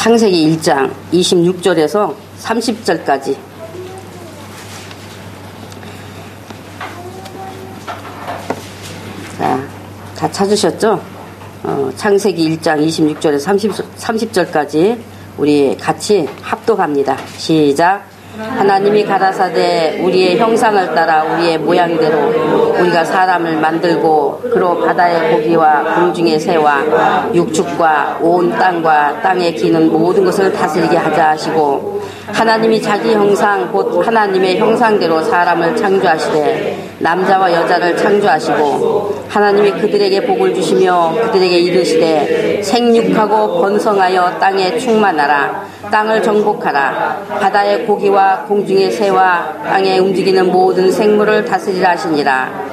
창세기 1장 26절에서 30절까지. 자, 다 찾으셨죠? 창세기 1장 26절에서 30절까지 우리 같이 합독합니다. 시작. 하나님이 가라사대 우리의 형상을 따라 우리의 모양대로 우리가 사람을 만들고 그로 바다의 고기와 공중의 새와 육축과 온 땅과 땅에 기는 모든 것을 다스리게 하자 하시고, 하나님이 자기 형상 곧 하나님의 형상대로 사람을 창조하시되 남자와 여자를 창조하시고, 하나님이 그들에게 복을 주시며 그들에게 이르시되 생육하고 번성하여 땅에 충만하라. 땅을 정복하라. 바다의 고기와 공중의 새와 땅에 움직이는 모든 생물을 다스리라 하시니라.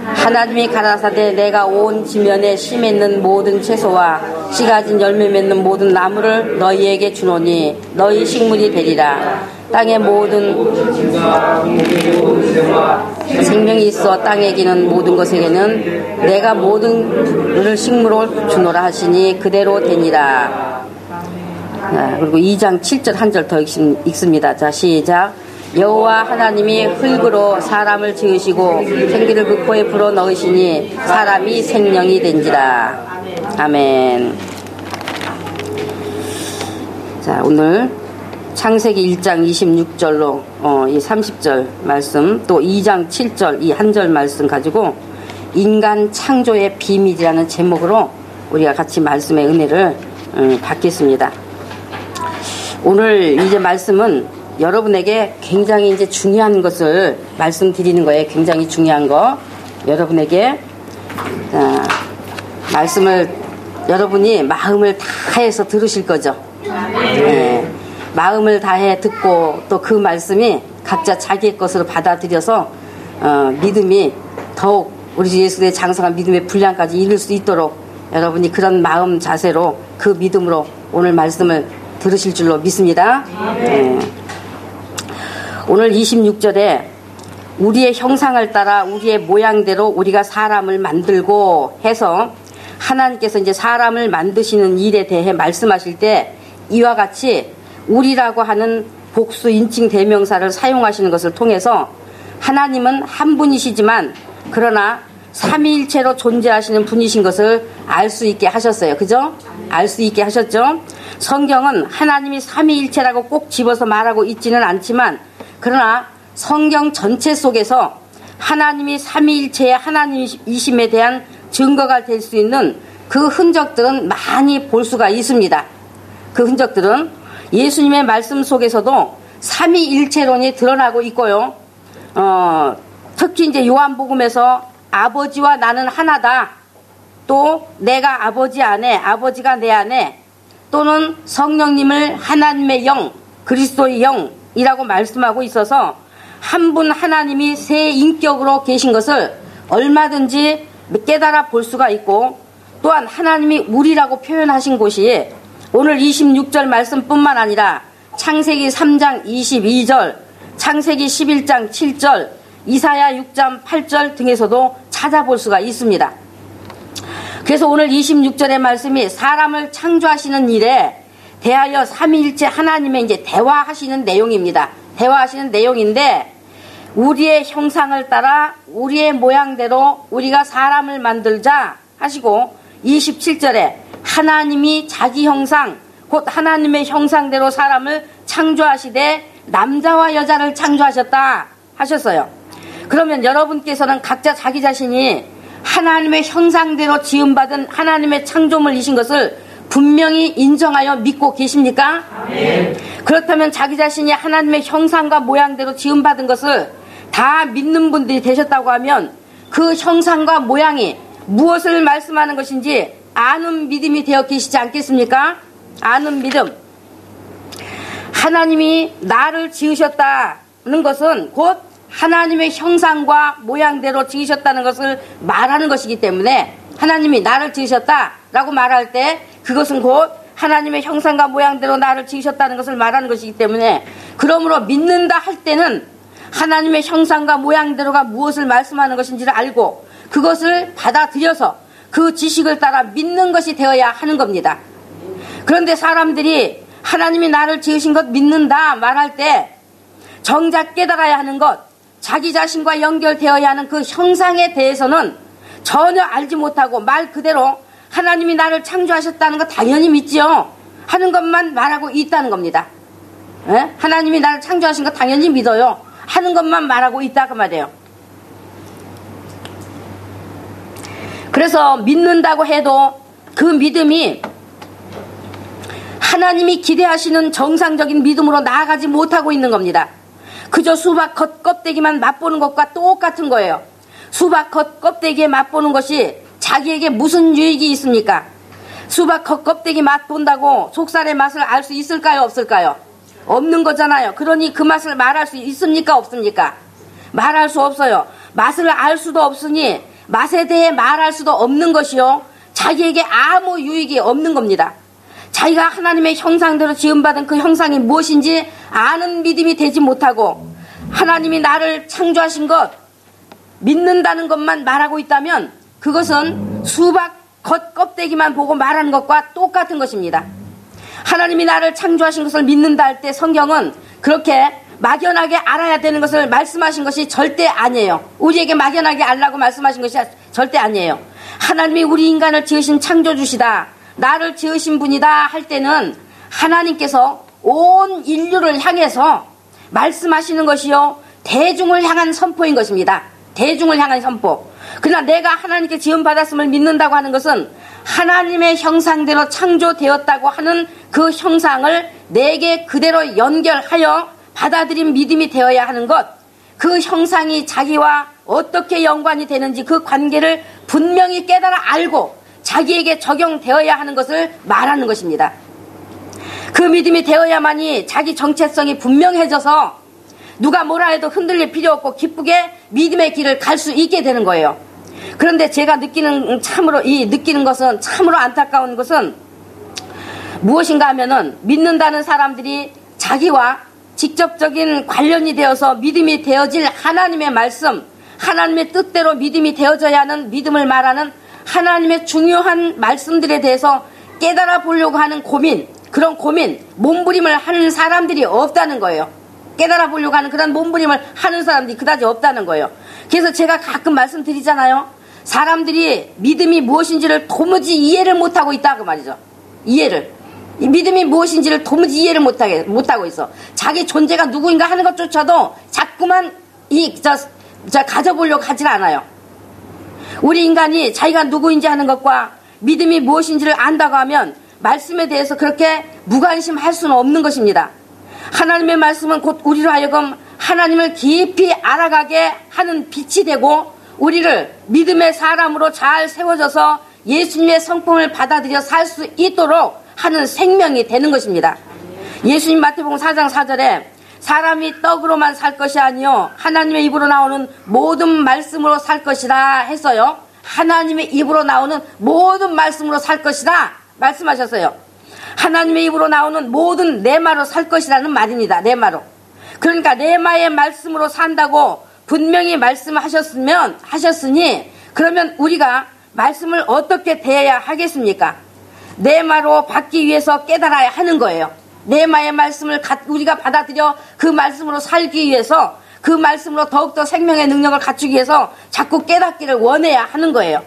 하나님이 가라사대 내가 온 지면에 씨 맺는 모든 채소와 씨 가진 열매 맺는 모든 나무를 너희에게 주노니 너희 식물이 되리라. 땅의 모든 생명이 있어 땅에 기는 모든 것에게는 내가 모든 식물을 주노라 하시니 그대로 되니라. 그리고 2장 7절 한 절 더 읽습니다. 자, 시작. 여호와 하나님이 흙으로 사람을 지으시고 생기를 그 코에 불어 넣으시니 사람이 생명이 된지라. 아멘. 자, 오늘 창세기 1장 26절로 이 30절 말씀, 또 2장 7절 이 한 절 말씀 가지고 인간 창조의 비밀이라는 제목으로 우리가 같이 말씀의 은혜를 받겠습니다. 오늘 이제 말씀은 여러분에게 굉장히 이제 중요한 것을 말씀드리는 거예요. 굉장히 중요한 거. 여러분에게 말씀을 여러분이 마음을 다해서 들으실 거죠. 네. 마음을 다해 듣고 또 그 말씀이 각자 자기의 것으로 받아들여서 믿음이 더욱 우리 주 예수의 장성한 믿음의 분량까지 이룰 수 있도록 여러분이 그런 마음 자세로 그 믿음으로 오늘 말씀을 들으실 줄로 믿습니다. 네. 오늘 26절에 우리의 형상을 따라 우리의 모양대로 우리가 사람을 만들고 해서 하나님께서 이제 사람을 만드시는 일에 대해 말씀하실 때 이와 같이 우리라고 하는 복수 인칭 대명사를 사용하시는 것을 통해서 하나님은 한 분이시지만 그러나 삼위일체로 존재하시는 분이신 것을 알 수 있게 하셨어요. 그죠? 알 수 있게 하셨죠? 성경은 하나님이 삼위일체라고 꼭 집어서 말하고 있지는 않지만 그러나 성경 전체 속에서 하나님이 삼위일체의 하나님이심에 대한 증거가 될 수 있는 그 흔적들은 많이 볼 수가 있습니다. 그 흔적들은 예수님의 말씀 속에서도 삼위일체론이 드러나고 있고요. 특히 이제 요한복음에서 아버지와 나는 하나다. 또 내가 아버지 안에, 아버지가 내 안에, 또는 성령님을 하나님의 영, 그리스도의 영이라고 말씀하고 있어서 한 분 하나님이 세 인격으로 계신 것을 얼마든지 깨달아 볼 수가 있고, 또한 하나님이 우리라고 표현하신 곳이 오늘 26절 말씀뿐만 아니라 창세기 3장 22절, 창세기 11장 7절, 이사야 6장 8절 등에서도 찾아볼 수가 있습니다. 그래서 오늘 26절의 말씀이 사람을 창조하시는 일에 대하여 삼위일체 하나님의 이제 대화하시는 내용입니다. 대화하시는 내용인데 우리의 형상을 따라 우리의 모양대로 우리가 사람을 만들자 하시고 27절에 하나님이 자기 형상 곧 하나님의 형상대로 사람을 창조하시되 남자와 여자를 창조하셨다 하셨어요. 그러면 여러분께서는 각자 자기 자신이 하나님의 형상대로 지음받은 하나님의 창조물이신 것을 분명히 인정하여 믿고 계십니까? 네. 그렇다면 자기 자신이 하나님의 형상과 모양대로 지음받은 것을 다 믿는 분들이 되셨다고 하면 그 형상과 모양이 무엇을 말씀하는 것인지 아는 믿음이 되어 계시지 않겠습니까? 아는 믿음. 하나님이 나를 지으셨다는 것은 곧 하나님의 형상과 모양대로 지으셨다는 것을 말하는 것이기 때문에 하나님이 나를 지으셨다라고 말할 때 그것은 곧 하나님의 형상과 모양대로 나를 지으셨다는 것을 말하는 것이기 때문에 그러므로 믿는다 할 때는 하나님의 형상과 모양대로가 무엇을 말씀하는 것인지를 알고 그것을 받아들여서 그 지식을 따라 믿는 것이 되어야 하는 겁니다. 그런데 사람들이 하나님이 나를 지으신 것 믿는다 말할 때 정작 깨달아야 하는 것, 자기 자신과 연결되어야 하는 그 형상에 대해서는 전혀 알지 못하고 말 그대로 하나님이 나를 창조하셨다는 거 당연히 믿지요 하는 것만 말하고 있다는 겁니다. 예? 하나님이 나를 창조하신 거 당연히 믿어요 하는 것만 말하고 있다 그 말이에요. 그래서 믿는다고 해도 그 믿음이 하나님이 기대하시는 정상적인 믿음으로 나아가지 못하고 있는 겁니다. 그저 수박 겉껍데기만 맛보는 것과 똑같은 거예요. 수박 겉껍데기에 맛보는 것이 자기에게 무슨 유익이 있습니까? 수박 겉껍데기 맛본다고 속살의 맛을 알 수 있을까요? 없을까요? 없는 거잖아요. 그러니 그 맛을 말할 수 있습니까? 없습니까? 말할 수 없어요. 맛을 알 수도 없으니 맛에 대해 말할 수도 없는 것이요, 자기에게 아무 유익이 없는 겁니다. 자기가 하나님의 형상대로 지음받은 그 형상이 무엇인지 아는 믿음이 되지 못하고 하나님이 나를 창조하신 것 믿는다는 것만 말하고 있다면 그것은 수박 겉껍데기만 보고 말하는 것과 똑같은 것입니다. 하나님이 나를 창조하신 것을 믿는다 할 때 성경은 그렇게 막연하게 알아야 되는 것을 말씀하신 것이 절대 아니에요. 우리에게 막연하게 알라고 말씀하신 것이 절대 아니에요. 하나님이 우리 인간을 지으신 창조주시다, 나를 지으신 분이다 할 때는 하나님께서 온 인류를 향해서 말씀하시는 것이요, 대중을 향한 선포인 것입니다. 대중을 향한 선포. 그러나 내가 하나님께 지음받았음을 믿는다고 하는 것은 하나님의 형상대로 창조되었다고 하는 그 형상을 내게 그대로 연결하여 받아들인 믿음이 되어야 하는 것, 그 형상이 자기와 어떻게 연관이 되는지 그 관계를 분명히 깨달아 알고 자기에게 적용되어야 하는 것을 말하는 것입니다. 그 믿음이 되어야만이 자기 정체성이 분명해져서 누가 뭐라 해도 흔들릴 필요 없고 기쁘게 믿음의 길을 갈 수 있게 되는 거예요. 그런데 제가 느끼는 것은 참으로 안타까운 것은 무엇인가 하면은 믿는다는 사람들이 자기와 직접적인 관련이 되어서 믿음이 되어질 하나님의 말씀, 하나님의 뜻대로 믿음이 되어져야 하는 믿음을 말하는 하나님의 중요한 말씀들에 대해서 깨달아 보려고 하는 고민, 그런 고민, 몸부림을 하는 사람들이 없다는 거예요. 깨달아 보려고 하는 그런 몸부림을 하는 사람들이 그다지 없다는 거예요. 그래서 제가 가끔 말씀드리잖아요. 사람들이 믿음이 무엇인지를 도무지 이해를 못하고 있다 그 말이죠. 이해를. 이 믿음이 무엇인지를 도무지 이해를 못하고 있어. 자기 존재가 누구인가 하는 것조차도 자꾸만 가져보려고 하질 않아요. 우리 인간이 자기가 누구인지 하는 것과 믿음이 무엇인지를 안다고 하면 말씀에 대해서 그렇게 무관심할 수는 없는 것입니다. 하나님의 말씀은 곧 우리로 하여금 하나님을 깊이 알아가게 하는 빛이 되고 우리를 믿음의 사람으로 잘 세워져서 예수님의 성품을 받아들여 살 수 있도록 하는 생명이 되는 것입니다. 예수님 마태복음 4장 4절에 사람이 떡으로만 살 것이 아니요 하나님의 입으로 나오는 모든 말씀으로 살 것이다 했어요. 하나님의 입으로 나오는 모든 말씀으로 살 것이다 말씀하셨어요. 하나님의 입으로 나오는 모든 레마로 살 것이라는 말입니다. 레마로. 그러니까 레마의 말씀으로 산다고 분명히 하셨으니 그러면 우리가 말씀을 어떻게 대해야 하겠습니까? 레마로 받기 위해서 깨달아야 하는 거예요. 레마의 말씀을 우리가 받아들여 그 말씀으로 살기 위해서, 그 말씀으로 더욱더 생명의 능력을 갖추기 위해서 자꾸 깨닫기를 원해야 하는 거예요.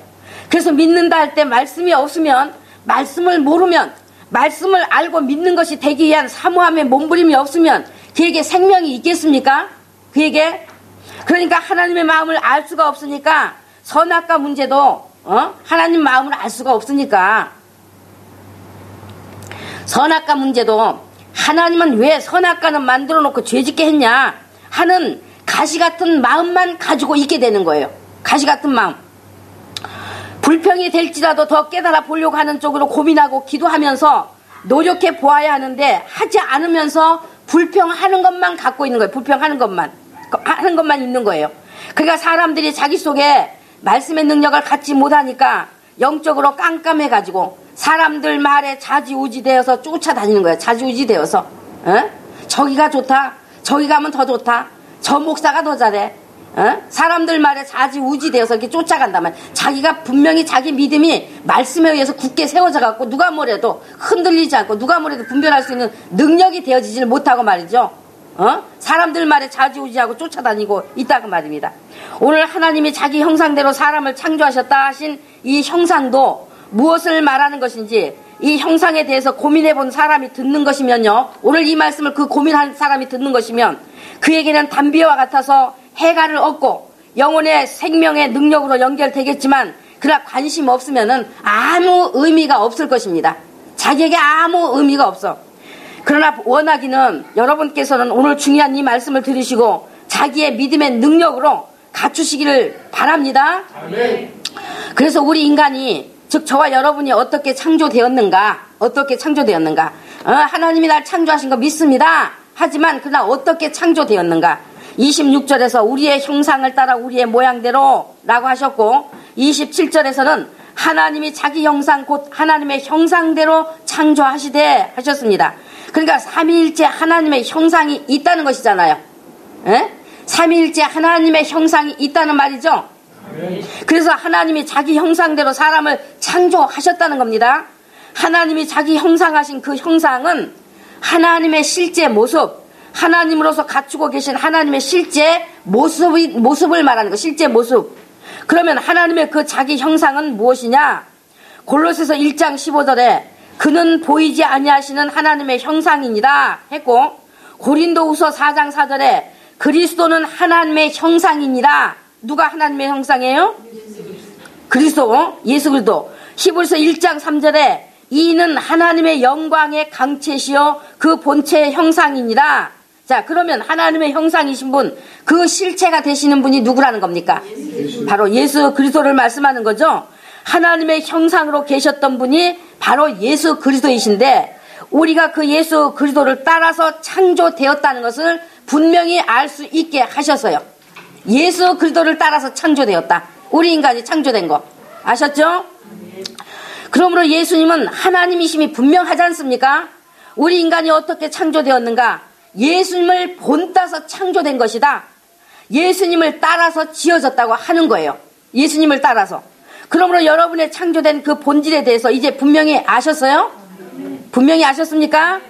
그래서 믿는다 할 때 말씀이 없으면, 말씀을 모르면, 말씀을 알고 믿는 것이 되기 위한 사모함의 몸부림이 없으면 그에게 생명이 있겠습니까? 그에게? 그러니까 하나님의 마음을 알 수가 없으니까 선악과 문제도 하나님 마음을 알 수가 없으니까 선악과 문제도 하나님은 왜 선악과는 만들어 놓고 죄짓게 했냐 하는 가시 같은 마음만 가지고 있게 되는 거예요. 가시 같은 마음. 불평이 될지라도 더 깨달아 보려고 하는 쪽으로 고민하고 기도하면서 노력해 보아야 하는데 하지 않으면서 불평하는 것만 갖고 있는 거예요. 불평하는 것만 있는 거예요. 그러니까 사람들이 자기 속에 말씀의 능력을 갖지 못하니까 영적으로 깜깜해가지고 사람들 말에 좌지우지되어서 쫓아다니는 거예요. 좌지우지되어서 저기가 좋다, 저기 가면 더 좋다, 저 목사가 더 잘해, 사람들 말에 좌지우지 되어서 이렇게 쫓아간다면 자기가 분명히 자기 믿음이 말씀에 의해서 굳게 세워져 갖고 누가 뭐래도 흔들리지 않고 누가 뭐래도 분별할 수 있는 능력이 되어지지를 못하고 말이죠. 사람들 말에 좌지우지하고 쫓아다니고 있다고 말입니다. 오늘 하나님이 자기 형상대로 사람을 창조하셨다 하신 이 형상도 무엇을 말하는 것인지 이 형상에 대해서 고민해 본 사람이 듣는 것이면요, 오늘 이 말씀을 그 고민한 사람이 듣는 것이면 그에게는 담비와 같아서 해가를 얻고 영혼의 생명의 능력으로 연결되겠지만 그러나 관심 없으면은 아무 의미가 없을 것입니다. 자기에게 아무 의미가 없어. 그러나 원하기는 여러분께서는 오늘 중요한 이 말씀을 들으시고 자기의 믿음의 능력으로 갖추시기를 바랍니다. 아멘. 그래서 우리 인간이, 즉 저와 여러분이 어떻게 창조되었는가, 하나님이 날 창조하신 거 믿습니다. 하지만 그러나 어떻게 창조되었는가, 26절에서 우리의 형상을 따라 우리의 모양대로 라고 하셨고 27절에서는 하나님이 자기 형상 곧 하나님의 형상대로 창조하시되 하셨습니다. 그러니까 삼위일체 하나님의 형상이 있다는 것이잖아요. 삼위일체 하나님의 형상이 있다는 말이죠. 그래서 하나님이 자기 형상대로 사람을 창조하셨다는 겁니다. 하나님이 자기 형상하신 그 형상은 하나님의 실제 모습, 하나님으로서 갖추고 계신 하나님의 실제 모습을 말하는 거, 실제 모습. 그러면 하나님의 그 자기 형상은 무엇이냐? 골로새서 1장 15절에 그는 보이지 아니하시는 하나님의 형상이니라 했고, 고린도후서 4장 4절에 그리스도는 하나님의 형상이니라. 누가 하나님의 형상이에요? 그리스도, 예수 그리스도. 히브리서 1장 3절에 이는 하나님의 영광의 강체시여 그 본체의 형상이니라. 자, 그러면 하나님의 형상이신 분, 그 실체가 되시는 분이 누구라는 겁니까? 바로 예수 그리스도를 말씀하는 거죠. 하나님의 형상으로 계셨던 분이 바로 예수 그리스도이신데, 우리가 그 예수 그리스도를 따라서 창조되었다는 것을 분명히 알 수 있게 하셨어요. 예수 그리스도를 따라서 창조되었다. 우리 인간이 창조된 거 아셨죠? 그러므로 예수님은 하나님이심이 분명하지 않습니까? 우리 인간이 어떻게 창조되었는가? 예수님을 본따서 창조된 것이다. 예수님을 따라서 지어졌다고 하는 거예요. 예수님을 따라서. 그러므로 여러분의 창조된 그 본질에 대해서 이제 분명히 아셨어요? 분명히 아셨습니까?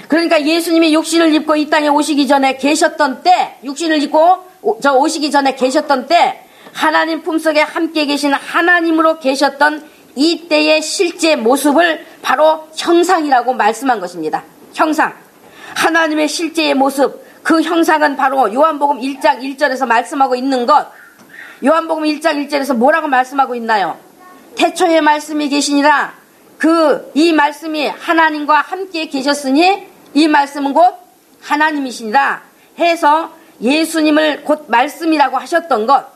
그러니까 예수님이 육신을 입고 이 땅에 오시기 전에 계셨던 때, 육신을 입고 오시기 전에 계셨던 때, 하나님 품속에 함께 계신 하나님으로 계셨던 이 때의 실제 모습을 바로 형상이라고 말씀한 것입니다. 형상. 하나님의 실제의 모습, 그 형상은 바로 요한복음 1장 1절에서 말씀하고 있는 것. 요한복음 1장 1절에서 뭐라고 말씀하고 있나요? 태초에 말씀이 계시니라. 이 말씀이 하나님과 함께 계셨으니 이 말씀은 곧 하나님이시니라 해서 예수님을 곧 말씀이라고 하셨던 것.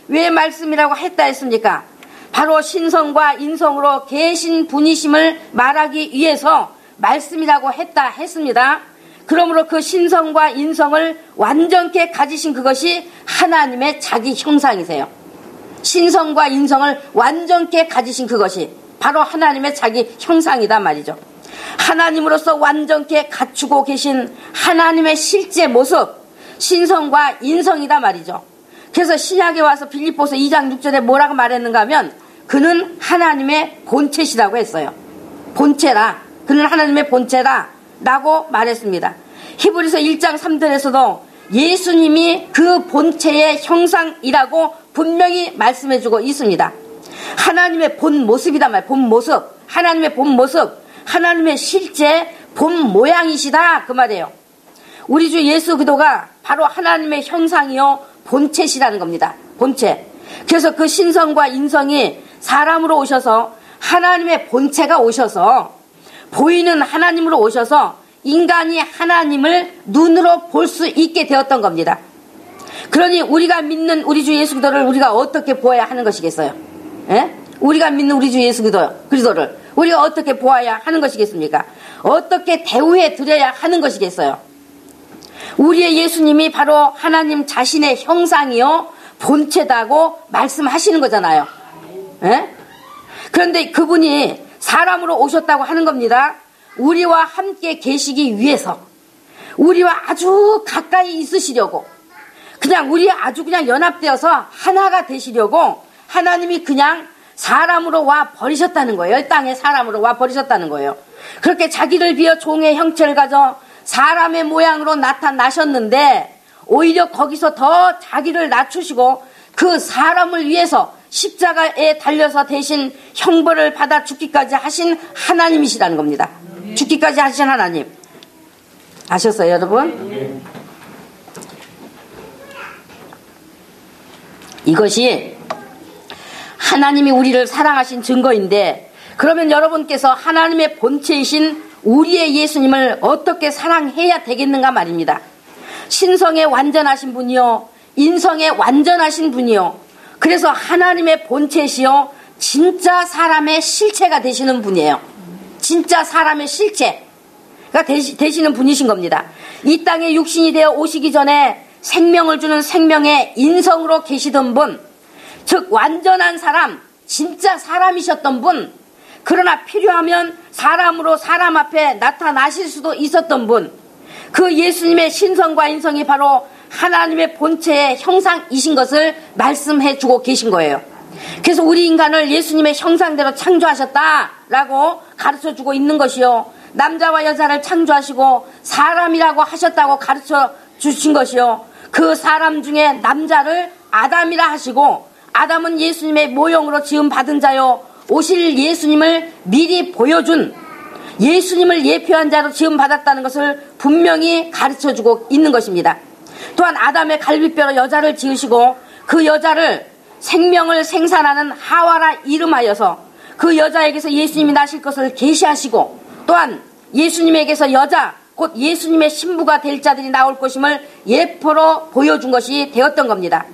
왜 말씀이라고 했다 했습니까? 바로 신성과 인성으로 계신 분이심을 말하기 위해서 말씀이라고 했다 했습니다. 그러므로 그 신성과 인성을 완전케 가지신 그것이 하나님의 자기 형상이세요. 신성과 인성을 완전케 가지신 그것이 바로 하나님의 자기 형상이다 말이죠. 하나님으로서 완전케 갖추고 계신 하나님의 실제 모습, 신성과 인성이다 말이죠. 그래서 신약에 와서 빌립보서 2장 6절에 뭐라고 말했는가 하면 그는 하나님의 본체시라고 했어요. 본체라. 그는 하나님의 본체라 라고 말했습니다. 히브리서 1장 3절에서도 예수님이 그 본체의 형상이라고 분명히 말씀해주고 있습니다. 하나님의 본 모습이다 말, 본 모습, 하나님의 본 모습, 하나님의 실제 본 모양이시다 그 말이에요. 우리 주 예수 그리스도가 바로 하나님의 형상이요 본체시라는 겁니다. 본체. 그래서 그 신성과 인성이 사람으로 오셔서 하나님의 본체가 오셔서 보이는 하나님으로 오셔서 인간이 하나님을 눈으로 볼 수 있게 되었던 겁니다. 그러니 우리가 믿는 우리 주 예수 그리스도를 우리가 어떻게 보아야 하는 것이겠어요? 예? 우리가 믿는 우리 주 예수 그리스도를 우리가 어떻게 보아야 하는 것이겠습니까? 어떻게 대우해 드려야 하는 것이겠어요? 우리의 예수님이 바로 하나님 자신의 형상이요 본체다고 말씀하시는 거잖아요. 예? 그런데 그분이 사람으로 오셨다고 하는 겁니다. 우리와 함께 계시기 위해서, 우리와 아주 가까이 있으시려고, 그냥 우리 아주 그냥 연합되어서 하나가 되시려고 하나님이 그냥 사람으로 와 버리셨다는 거예요. 이 땅에 사람으로 와 버리셨다는 거예요. 그렇게 자기를 비어 종의 형체를 가져 사람의 모양으로 나타나셨는데 오히려 거기서 더 자기를 낮추시고 그 사람을 위해서 십자가에 달려서 대신 형벌을 받아 죽기까지 하신 하나님이시라는 겁니다. 죽기까지 하신 하나님. 아셨어요, 여러분? 이것이 하나님이 우리를 사랑하신 증거인데, 그러면 여러분께서 하나님의 본체이신 우리의 예수님을 어떻게 사랑해야 되겠는가 말입니다. 신성에 완전하신 분이요, 인성에 완전하신 분이요, 그래서 하나님의 본체시요 진짜 사람의 실체가 되시는 분이에요. 진짜 사람의 실체가 되시는 분이신 겁니다. 이 땅에 육신이 되어 오시기 전에 생명을 주는 생명의 인성으로 계시던 분, 즉 완전한 사람, 진짜 사람이셨던 분, 그러나 필요하면 사람으로 사람 앞에 나타나실 수도 있었던 분, 그 예수님의 신성과 인성이 바로 하나님의 본체의 형상이신 것을 말씀해 주고 계신 거예요. 그래서 우리 인간을 예수님의 형상대로 창조하셨다라고 가르쳐 주고 있는 것이요, 남자와 여자를 창조하시고 사람이라고 하셨다고 가르쳐 주신 것이요, 그 사람 중에 남자를 아담이라 하시고 아담은 예수님의 모형으로 지음 받은 자요, 오실 예수님을 미리 보여준 예수님을 예표한 자로 지음 받았다는 것을 분명히 가르쳐 주고 있는 것입니다. 또한 아담의 갈비뼈로 여자를 지으시고 그 여자를 생명을 생산하는 하와라 이름하여서 그 여자에게서 예수님이 나실 것을 계시하시고, 또한 예수님에게서 여자 곧 예수님의 신부가 될 자들이 나올 것임을 예표로 보여준 것이 되었던 겁니다.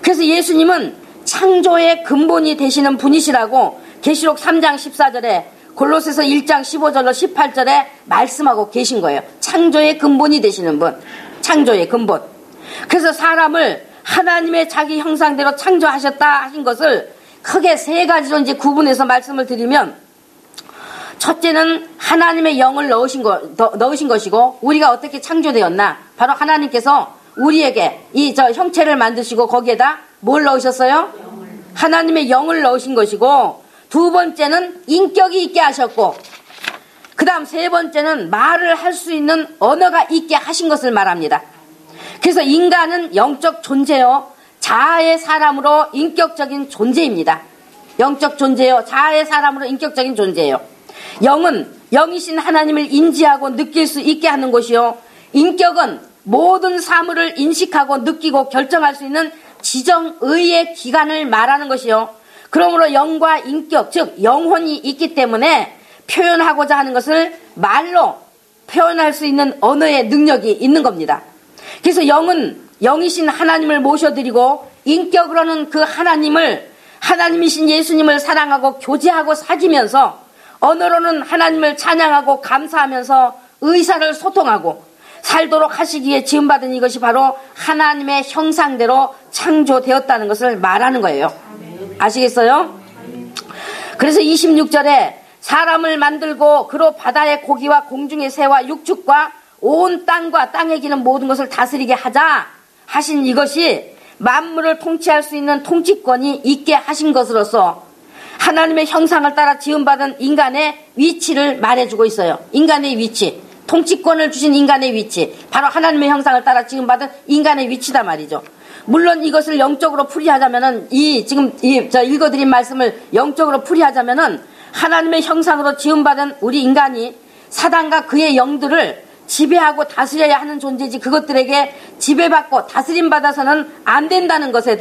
그래서 예수님은 창조의 근본이 되시는 분이시라고 계시록 3장 14절에 골로새서 1장 15절로 18절에 말씀하고 계신 거예요. 창조의 근본이 되시는 분, 창조의 근본. 그래서 사람을 하나님의 자기 형상대로 창조하셨다 하신 것을 크게 세 가지로 이제 구분해서 말씀을 드리면, 첫째는 하나님의 영을 넣으신 것이고, 우리가 어떻게 창조되었나? 바로 하나님께서 우리에게 이 형체를 만드시고 거기에다 뭘 넣으셨어요? 하나님의 영을 넣으신 것이고, 두 번째는 인격이 있게 하셨고, 그 다음 세 번째는 말을 할 수 있는 언어가 있게 하신 것을 말합니다. 그래서 인간은 영적 존재요, 자아의 사람으로 인격적인 존재입니다. 영적 존재요, 자아의 사람으로 인격적인 존재예요. 영은 영이신 하나님을 인지하고 느낄 수 있게 하는 것이요, 인격은 모든 사물을 인식하고 느끼고 결정할 수 있는 지정의의 기관을 말하는 것이요, 그러므로 영과 인격, 즉 영혼이 있기 때문에 표현하고자 하는 것을 말로 표현할 수 있는 언어의 능력이 있는 겁니다. 그래서 영은 영이신 하나님을 모셔드리고, 인격으로는 그 하나님이신 예수님을 사랑하고 교제하고 사귀면서, 언어로는 하나님을 찬양하고 감사하면서 의사를 소통하고 살도록 하시기에 지음받은 이것이 바로 하나님의 형상대로 창조되었다는 것을 말하는 거예요. 아시겠어요? 그래서 26절에 사람을 만들고 그로 바다의 고기와 공중의 새와 육축과 온 땅과 땅에 기는 모든 것을 다스리게 하자 하신 이것이 만물을 통치할 수 있는 통치권이 있게 하신 것으로서 하나님의 형상을 따라 지음받은 인간의 위치를 말해주고 있어요. 인간의 위치, 통치권을 주신 인간의 위치, 바로 하나님의 형상을 따라 지음받은 인간의 위치다 말이죠. 물론 이것을 영적으로 풀이하자면은, 지금 읽어드린 말씀을 영적으로 풀이하자면은, 하나님의 형상으로 지음받은 우리 인간이 사단과 그의 영들을 지배하고 다스려야 하는 존재지, 그것들에게 지배받고 다스림받아서는 안 된다는 것에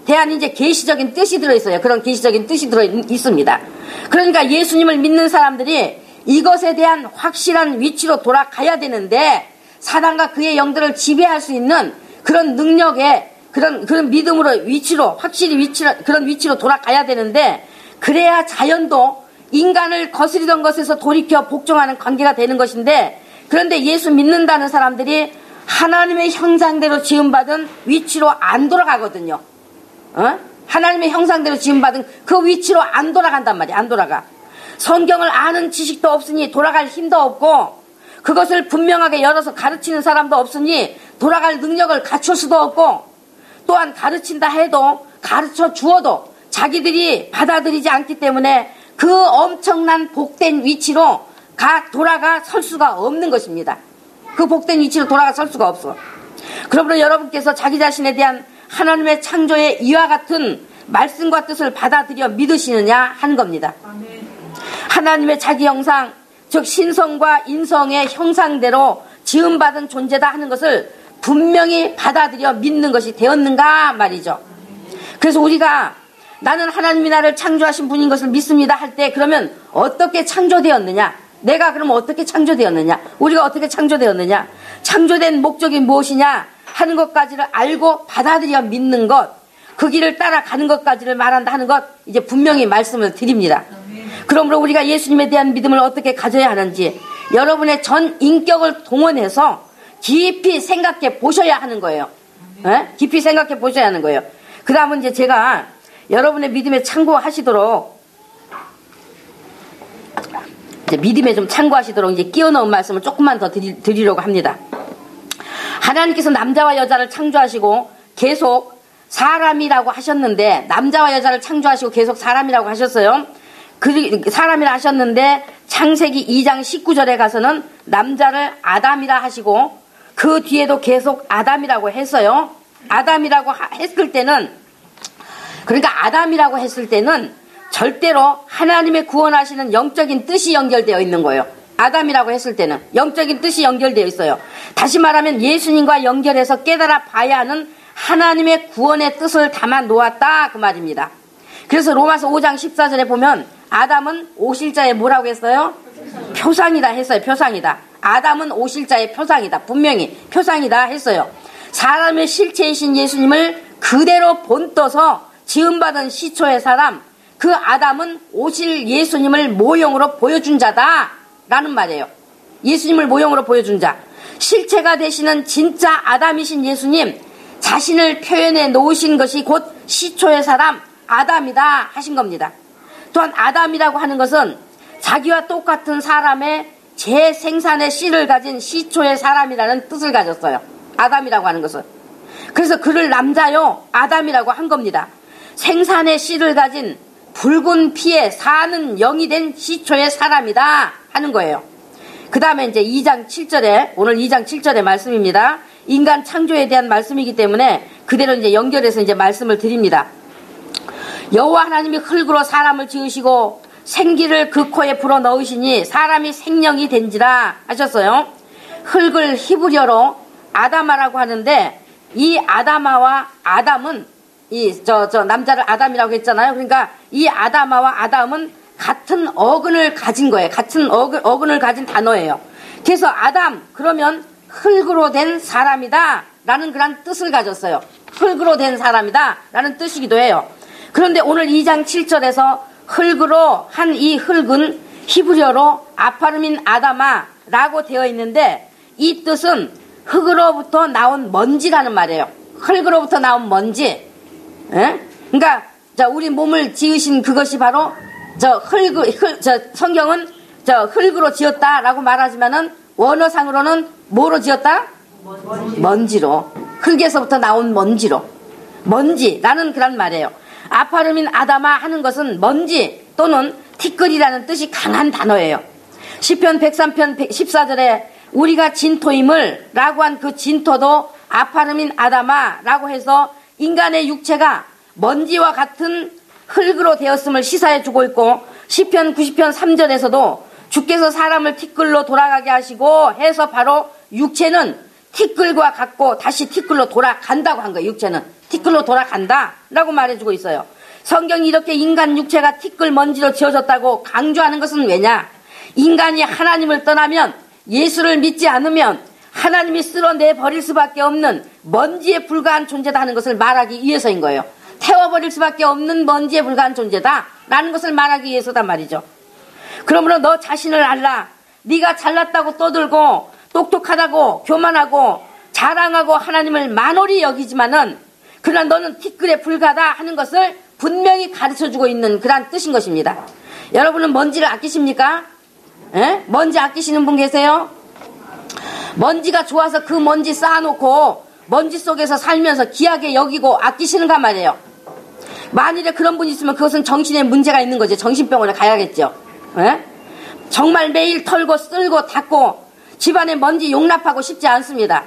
대한 이제 계시적인 뜻이 들어있어요. 그런 계시적인 뜻이 들어있습니다. 그러니까 예수님을 믿는 사람들이 이것에 대한 확실한 위치로 돌아가야 되는데, 사단과 그의 영들을 지배할 수 있는 그런 능력에, 그런 믿음으로 확실히 그런 위치로 돌아가야 되는데, 그래야 자연도 인간을 거스리던 것에서 돌이켜 복종하는 관계가 되는 것인데, 그런데 예수 믿는다는 사람들이 하나님의 형상대로 지음받은 위치로 안 돌아가거든요. 하나님의 형상대로 지음받은 그 위치로 안 돌아간단 말이야. 안 돌아가. 성경을 아는 지식도 없으니 돌아갈 힘도 없고, 그것을 분명하게 열어서 가르치는 사람도 없으니 돌아갈 능력을 갖출 수도 없고, 또한 가르친다 해도 가르쳐 주어도 자기들이 받아들이지 않기 때문에 그 엄청난 복된 위치로 돌아가 설 수가 없는 것입니다. 그 복된 위치로 돌아가 설 수가 없어. 그러므로 여러분께서 자기 자신에 대한 하나님의 창조의 이와 같은 말씀과 뜻을 받아들여 믿으시느냐 하는 겁니다. 하나님의 자기 형상, 즉 신성과 인성의 형상대로 지음받은 존재다 하는 것을 분명히 받아들여 믿는 것이 되었는가 말이죠. 그래서 우리가 나는 하나님이 나를 창조하신 분인 것을 믿습니다 할 때 그러면 어떻게 창조되었느냐? 내가 그러면 어떻게 창조되었느냐? 우리가 어떻게 창조되었느냐? 창조된 목적이 무엇이냐 하는 것까지를 알고 받아들여 믿는 것, 그 길을 따라가는 것까지를 말한다 하는 것 이제 분명히 말씀을 드립니다. 그러므로 우리가 예수님에 대한 믿음을 어떻게 가져야 하는지 여러분의 전 인격을 동원해서 깊이 생각해 보셔야 하는 거예요. 깊이 생각해 보셔야 하는 거예요. 그 다음은 이제 제가 여러분의 믿음에 참고하시도록 이제 믿음에 좀 참고하시도록 이제 끼워 넣은 말씀을 조금만 더 드리려고 합니다. 하나님께서 남자와 여자를 창조하시고 계속 사람이라고 하셨는데, 남자와 여자를 창조하시고 계속 사람이라고 하셨어요. 사람이라 하셨는데 창세기 2장 19절에 가서는 남자를 아담이라 하시고 그 뒤에도 계속 아담이라고 했어요. 아담이라고 했을 때는, 그러니까 아담이라고 했을 때는 절대로 하나님의 구원하시는 영적인 뜻이 연결되어 있는 거예요. 아담이라고 했을 때는 영적인 뜻이 연결되어 있어요. 다시 말하면 예수님과 연결해서 깨달아 봐야 하는 하나님의 구원의 뜻을 담아 놓았다 그 말입니다. 그래서 로마서 5장 14절에 보면 아담은 오실자의 뭐라고 했어요? 표상이다 했어요. 표상이다. 아담은 오실자의 표상이다. 분명히 표상이다 했어요. 사람의 실체이신 예수님을 그대로 본떠서 지음받은 시초의 사람, 그 아담은 오실 예수님을 모형으로 보여준 자다 라는 말이에요. 예수님을 모형으로 보여준 자, 실체가 되시는 진짜 아담이신 예수님 자신을 표현해 놓으신 것이 곧 시초의 사람 아담이다 하신 겁니다. 또한 아담이라고 하는 것은 자기와 똑같은 사람의 재생산의 씨를 가진 시초의 사람이라는 뜻을 가졌어요. 아담이라고 하는 것은. 그래서 그를 남자요 아담이라고 한 겁니다. 생산의 씨를 가진 붉은 피에 사는 영이 된 시초의 사람이다 하는 거예요. 그 다음에 이제 2장 7절에, 오늘 2장 7절의 말씀입니다. 인간 창조에 대한 말씀이기 때문에 그대로 이제 연결해서 이제 말씀을 드립니다. 여호와 하나님이 흙으로 사람을 지으시고 생기를 그 코에 불어 넣으시니 사람이 생명이 된지라 하셨어요. 흙을 히브리어로 아다마라고 하는데, 이 아다마와 아담은 남자를 아담이라고 했잖아요. 그러니까 이 아다마와 아담은 같은 어근을 가진 거예요. 같은 어근을 가진 단어예요. 그래서 아담 그러면 흙으로 된 사람이다 라는 그런 뜻을 가졌어요. 흙으로 된 사람이다 라는 뜻이기도 해요. 그런데 오늘 2장 7절에서 흙으로 한 이 흙은 히브리어로 아파르민 아다마 라고 되어 있는데, 이 뜻은 흙으로부터 나온 먼지라는 말이에요. 흙으로부터 나온 먼지. 그러니까 우리 몸을 지으신 그것이 바로 성경은 흙으로 지었다라고 말하지만은 원어상으로는 뭐로 지었다? 먼지로. 흙에서부터 나온 먼지로. 먼지라는 그런 말이에요. 아파르민 아다마 하는 것은 먼지 또는 티끌이라는 뜻이 강한 단어예요. 시편 103편 14절에 우리가 진토임을 라고 한 그 진토도 아파르민 아다마 라고 해서 인간의 육체가 먼지와 같은 흙으로 되었음을 시사해 주고 있고, 시편 90편 3절에서도 주께서 사람을 티끌로 돌아가게 하시고 해서 바로 육체는 티끌과 같고 다시 티끌로 돌아간다고 한 거예요. 육체는 티끌로 돌아간다 라고 말해주고 있어요. 성경이 이렇게 인간 육체가 티끌 먼지로 지어졌다고 강조하는 것은 왜냐? 인간이 하나님을 떠나면, 예수를 믿지 않으면 하나님이 쓸어내 버릴 수밖에 없는 먼지에 불과한 존재다 하는 것을 말하기 위해서인 거예요. 태워버릴 수밖에 없는 먼지에 불과한 존재다 라는 것을 말하기 위해서단 말이죠. 그러므로 너 자신을 알라. 네가 잘났다고 떠들고 똑똑하다고 교만하고 자랑하고 하나님을 만홀히 여기지만은, 그러나 너는 티끌에 불과하다 하는 것을 분명히 가르쳐주고 있는 그런 뜻인 것입니다. 여러분은 먼지를 아끼십니까? 먼지 아끼시는 분 계세요? 먼지가 좋아서 그 먼지 쌓아놓고 먼지 속에서 살면서 귀하게 여기고 아끼시는가 말이에요. 만일에 그런 분이 있으면 그것은 정신에 문제가 있는 거죠. 정신병원에 가야겠죠. 에? 정말 매일 털고 쓸고 닦고 집안의 먼지 용납하고 싶지 않습니다.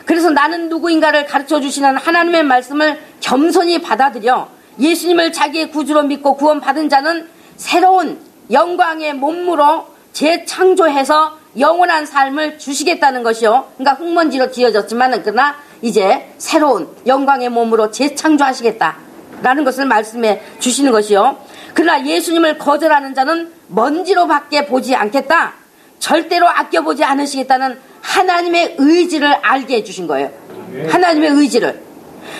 그래서 나는 누구인가를 가르쳐 주시는 하나님의 말씀을 겸손히 받아들여 예수님을 자기의 구주로 믿고 구원받은 자는 새로운 영광의 몸으로 재창조해서 영원한 삶을 주시겠다는 것이요. 그러니까 흙먼지로 지어졌지만 그러나 이제 새로운 영광의 몸으로 재창조하시겠다라는 것을 말씀해 주시는 것이요. 그러나 예수님을 거절하는 자는 먼지로밖에 보지 않겠다. 절대로 아껴보지 않으시겠다는 하나님의 의지를 알게 해주신 거예요. 하나님의 의지를.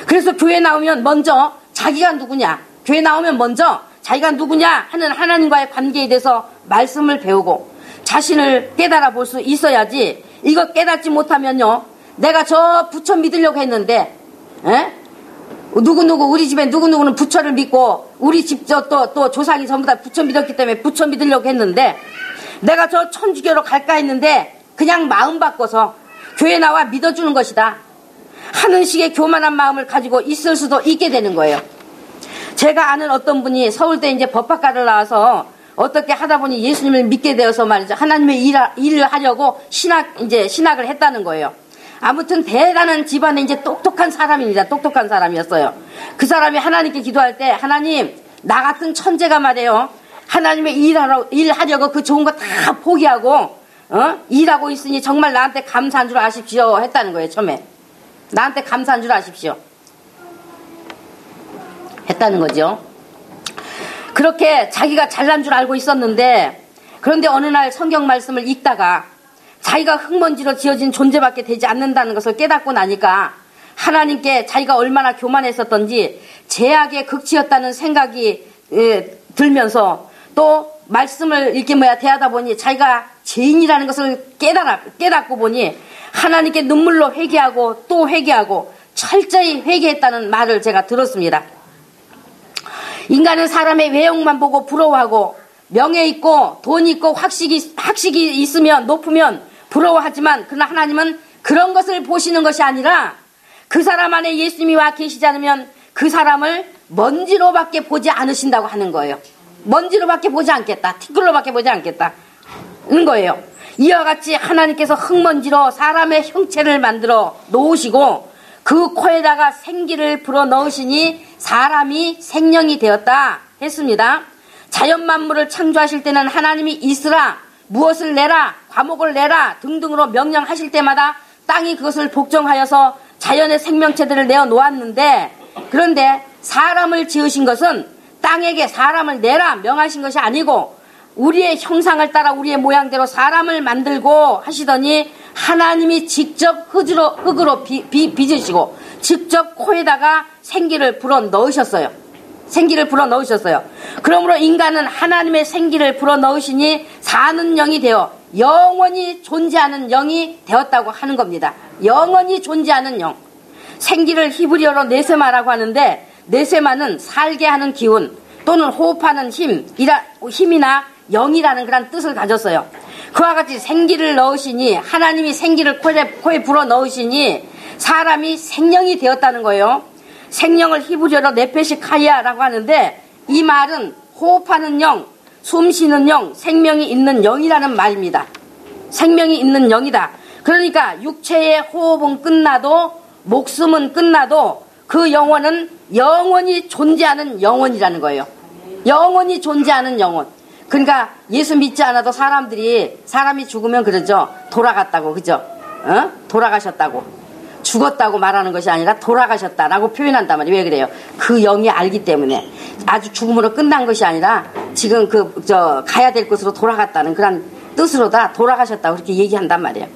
그래서 교회 나오면 먼저 자기가 누구냐, 교회 나오면 먼저 자기가 누구냐 하는 하나님과의 관계에 대해서 말씀을 배우고 자신을 깨달아 볼 수 있어야지. 이거 깨닫지 못하면요, 내가 저 부처 믿으려고 했는데, 누구누구 우리 집에 누구누구는 부처를 믿고 우리 집 또 조상이 전부 다 부처 믿었기 때문에 부처 믿으려고 했는데, 내가 저 천주교로 갈까 했는데 그냥 마음 바꿔서 교회 나와 믿어주는 것이다 하는 식의 교만한 마음을 가지고 있을 수도 있게 되는 거예요. 제가 아는 어떤 분이 서울대 이제 법학과를 나와서 어떻게 하다 보니 예수님을 믿게 되어서 말이죠, 하나님의 일을 하려고 신학을 했다는 거예요. 아무튼 대단한 집안에 이제 똑똑한 사람입니다. 똑똑한 사람이었어요. 그 사람이 하나님께 기도할 때, 하나님, 나 같은 천재가 말이에요, 하나님의 일하려고 그 좋은 거 다 포기하고 일하고 있으니 정말 나한테 감사한 줄 아십시오 했다는 거예요. 처음에 나한테 감사한 줄 아십시오 했다는 거죠. 그렇게 자기가 잘난 줄 알고 있었는데, 그런데 어느 날 성경 말씀을 읽다가 자기가 흙먼지로 지어진 존재밖에 되지 않는다는 것을 깨닫고 나니까 하나님께 자기가 얼마나 교만했었던지 제약의 극치였다는 생각이 들면서 또 말씀을 이렇게 대하다 보니 자기가 죄인이라는 것을 깨닫고 보니 하나님께 눈물로 회개하고 또 회개하고 철저히 회개했다는 말을 제가 들었습니다. 인간은 사람의 외형만 보고 부러워하고 명예 있고 돈 있고 학식이 있으면 높으면 부러워하지만, 그러나 하나님은 그런 것을 보시는 것이 아니라 그 사람 안에 예수님이 와 계시지 않으면 그 사람을 먼지로밖에 보지 않으신다고 하는 거예요. 먼지로밖에 보지 않겠다, 티끌로밖에 보지 않겠다 는 거예요. 이와 같이 하나님께서 흙먼지로 사람의 형체를 만들어 놓으시고 그 코에다가 생기를 불어 넣으시니 사람이 생명이 되었다 했습니다. 자연 만물을 창조하실 때는 하나님이 있으라, 무엇을 내라, 과목을 내라 등등으로 명령하실 때마다 땅이 그것을 복종하여서 자연의 생명체들을 내어 놓았는데, 그런데 사람을 지으신 것은 땅에게 사람을 내라 명하신 것이 아니고 우리의 형상을 따라 우리의 모양대로 사람을 만들고 하시더니 하나님이 직접 흙으로 빚으시고 직접 코에다가 생기를 불어 넣으셨어요. 생기를 불어 넣으셨어요. 그러므로 인간은 하나님의 생기를 불어 넣으시니 사는 영이 되어 영원히 존재하는 영이 되었다고 하는 겁니다. 영원히 존재하는 영. 생기를 히브리어로 네세마라고 하는데, 네세마는 살게 하는 기운 또는 호흡하는 힘이나 영이라는 그런 뜻을 가졌어요. 그와 같이 생기를 넣으시니, 하나님이 생기를 코에 불어 넣으시니 사람이 생명이 되었다는 거예요. 생명을 히브리어로 네페시카이아라고 하는데, 이 말은 호흡하는 영, 숨쉬는 영, 생명이 있는 영이라는 말입니다. 생명이 있는 영이다. 그러니까 육체의 호흡은 끝나도, 목숨은 끝나도 그 영혼은 영원히 존재하는 영혼이라는 거예요. 영원히 존재하는 영혼. 그러니까 예수 믿지 않아도 사람이 죽으면 그러죠. 돌아갔다고, 그죠? 돌아가셨다고. 죽었다고 말하는 것이 아니라 돌아가셨다라고 표현한단 말이에요. 왜 그래요? 그 영이 알기 때문에. 아주 죽음으로 끝난 것이 아니라 지금 가야 될 곳으로 돌아갔다는 그런 뜻으로다 돌아가셨다고 그렇게 얘기한단 말이에요.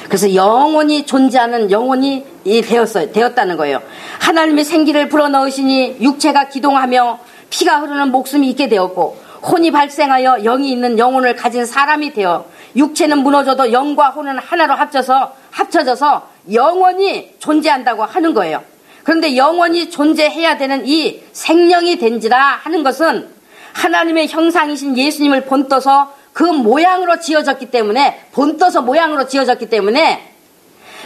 그래서 영원히 존재하는 영혼이 되었다는 거예요. 하나님의 생기를 불어넣으시니 육체가 기동하며 피가 흐르는 목숨이 있게 되었고, 혼이 발생하여 영이 있는 영혼을 가진 사람이 되어 육체는 무너져도 영과 혼은 하나로 합쳐져서 영원히 존재한다고 하는 거예요. 그런데 영원히 존재해야 되는 이 생명이 된지라 하는 것은 하나님의 형상이신 예수님을 본떠서 그 모양으로 지어졌기 때문에, 본떠서 모양으로 지어졌기 때문에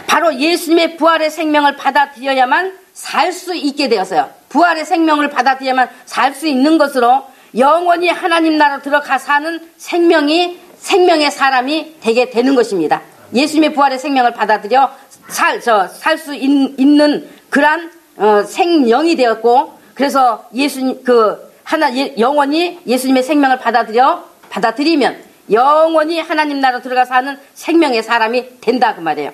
바로 예수님의 부활의 생명을 받아들여야만 살 수 있게 되었어요. 부활의 생명을 받아들여야만 살 수 있는 것으로 영원히 하나님 나라로 들어가 사는 생명의 사람이 되게 되는 것입니다. 예수님의 부활의 생명을 받아들여 살 수 있는 그러한 생명이 되었고, 그래서 영원히 예수님의 생명을 받아들이면 영원히 하나님 나라로 들어가 사는 생명의 사람이 된다 그 말이에요.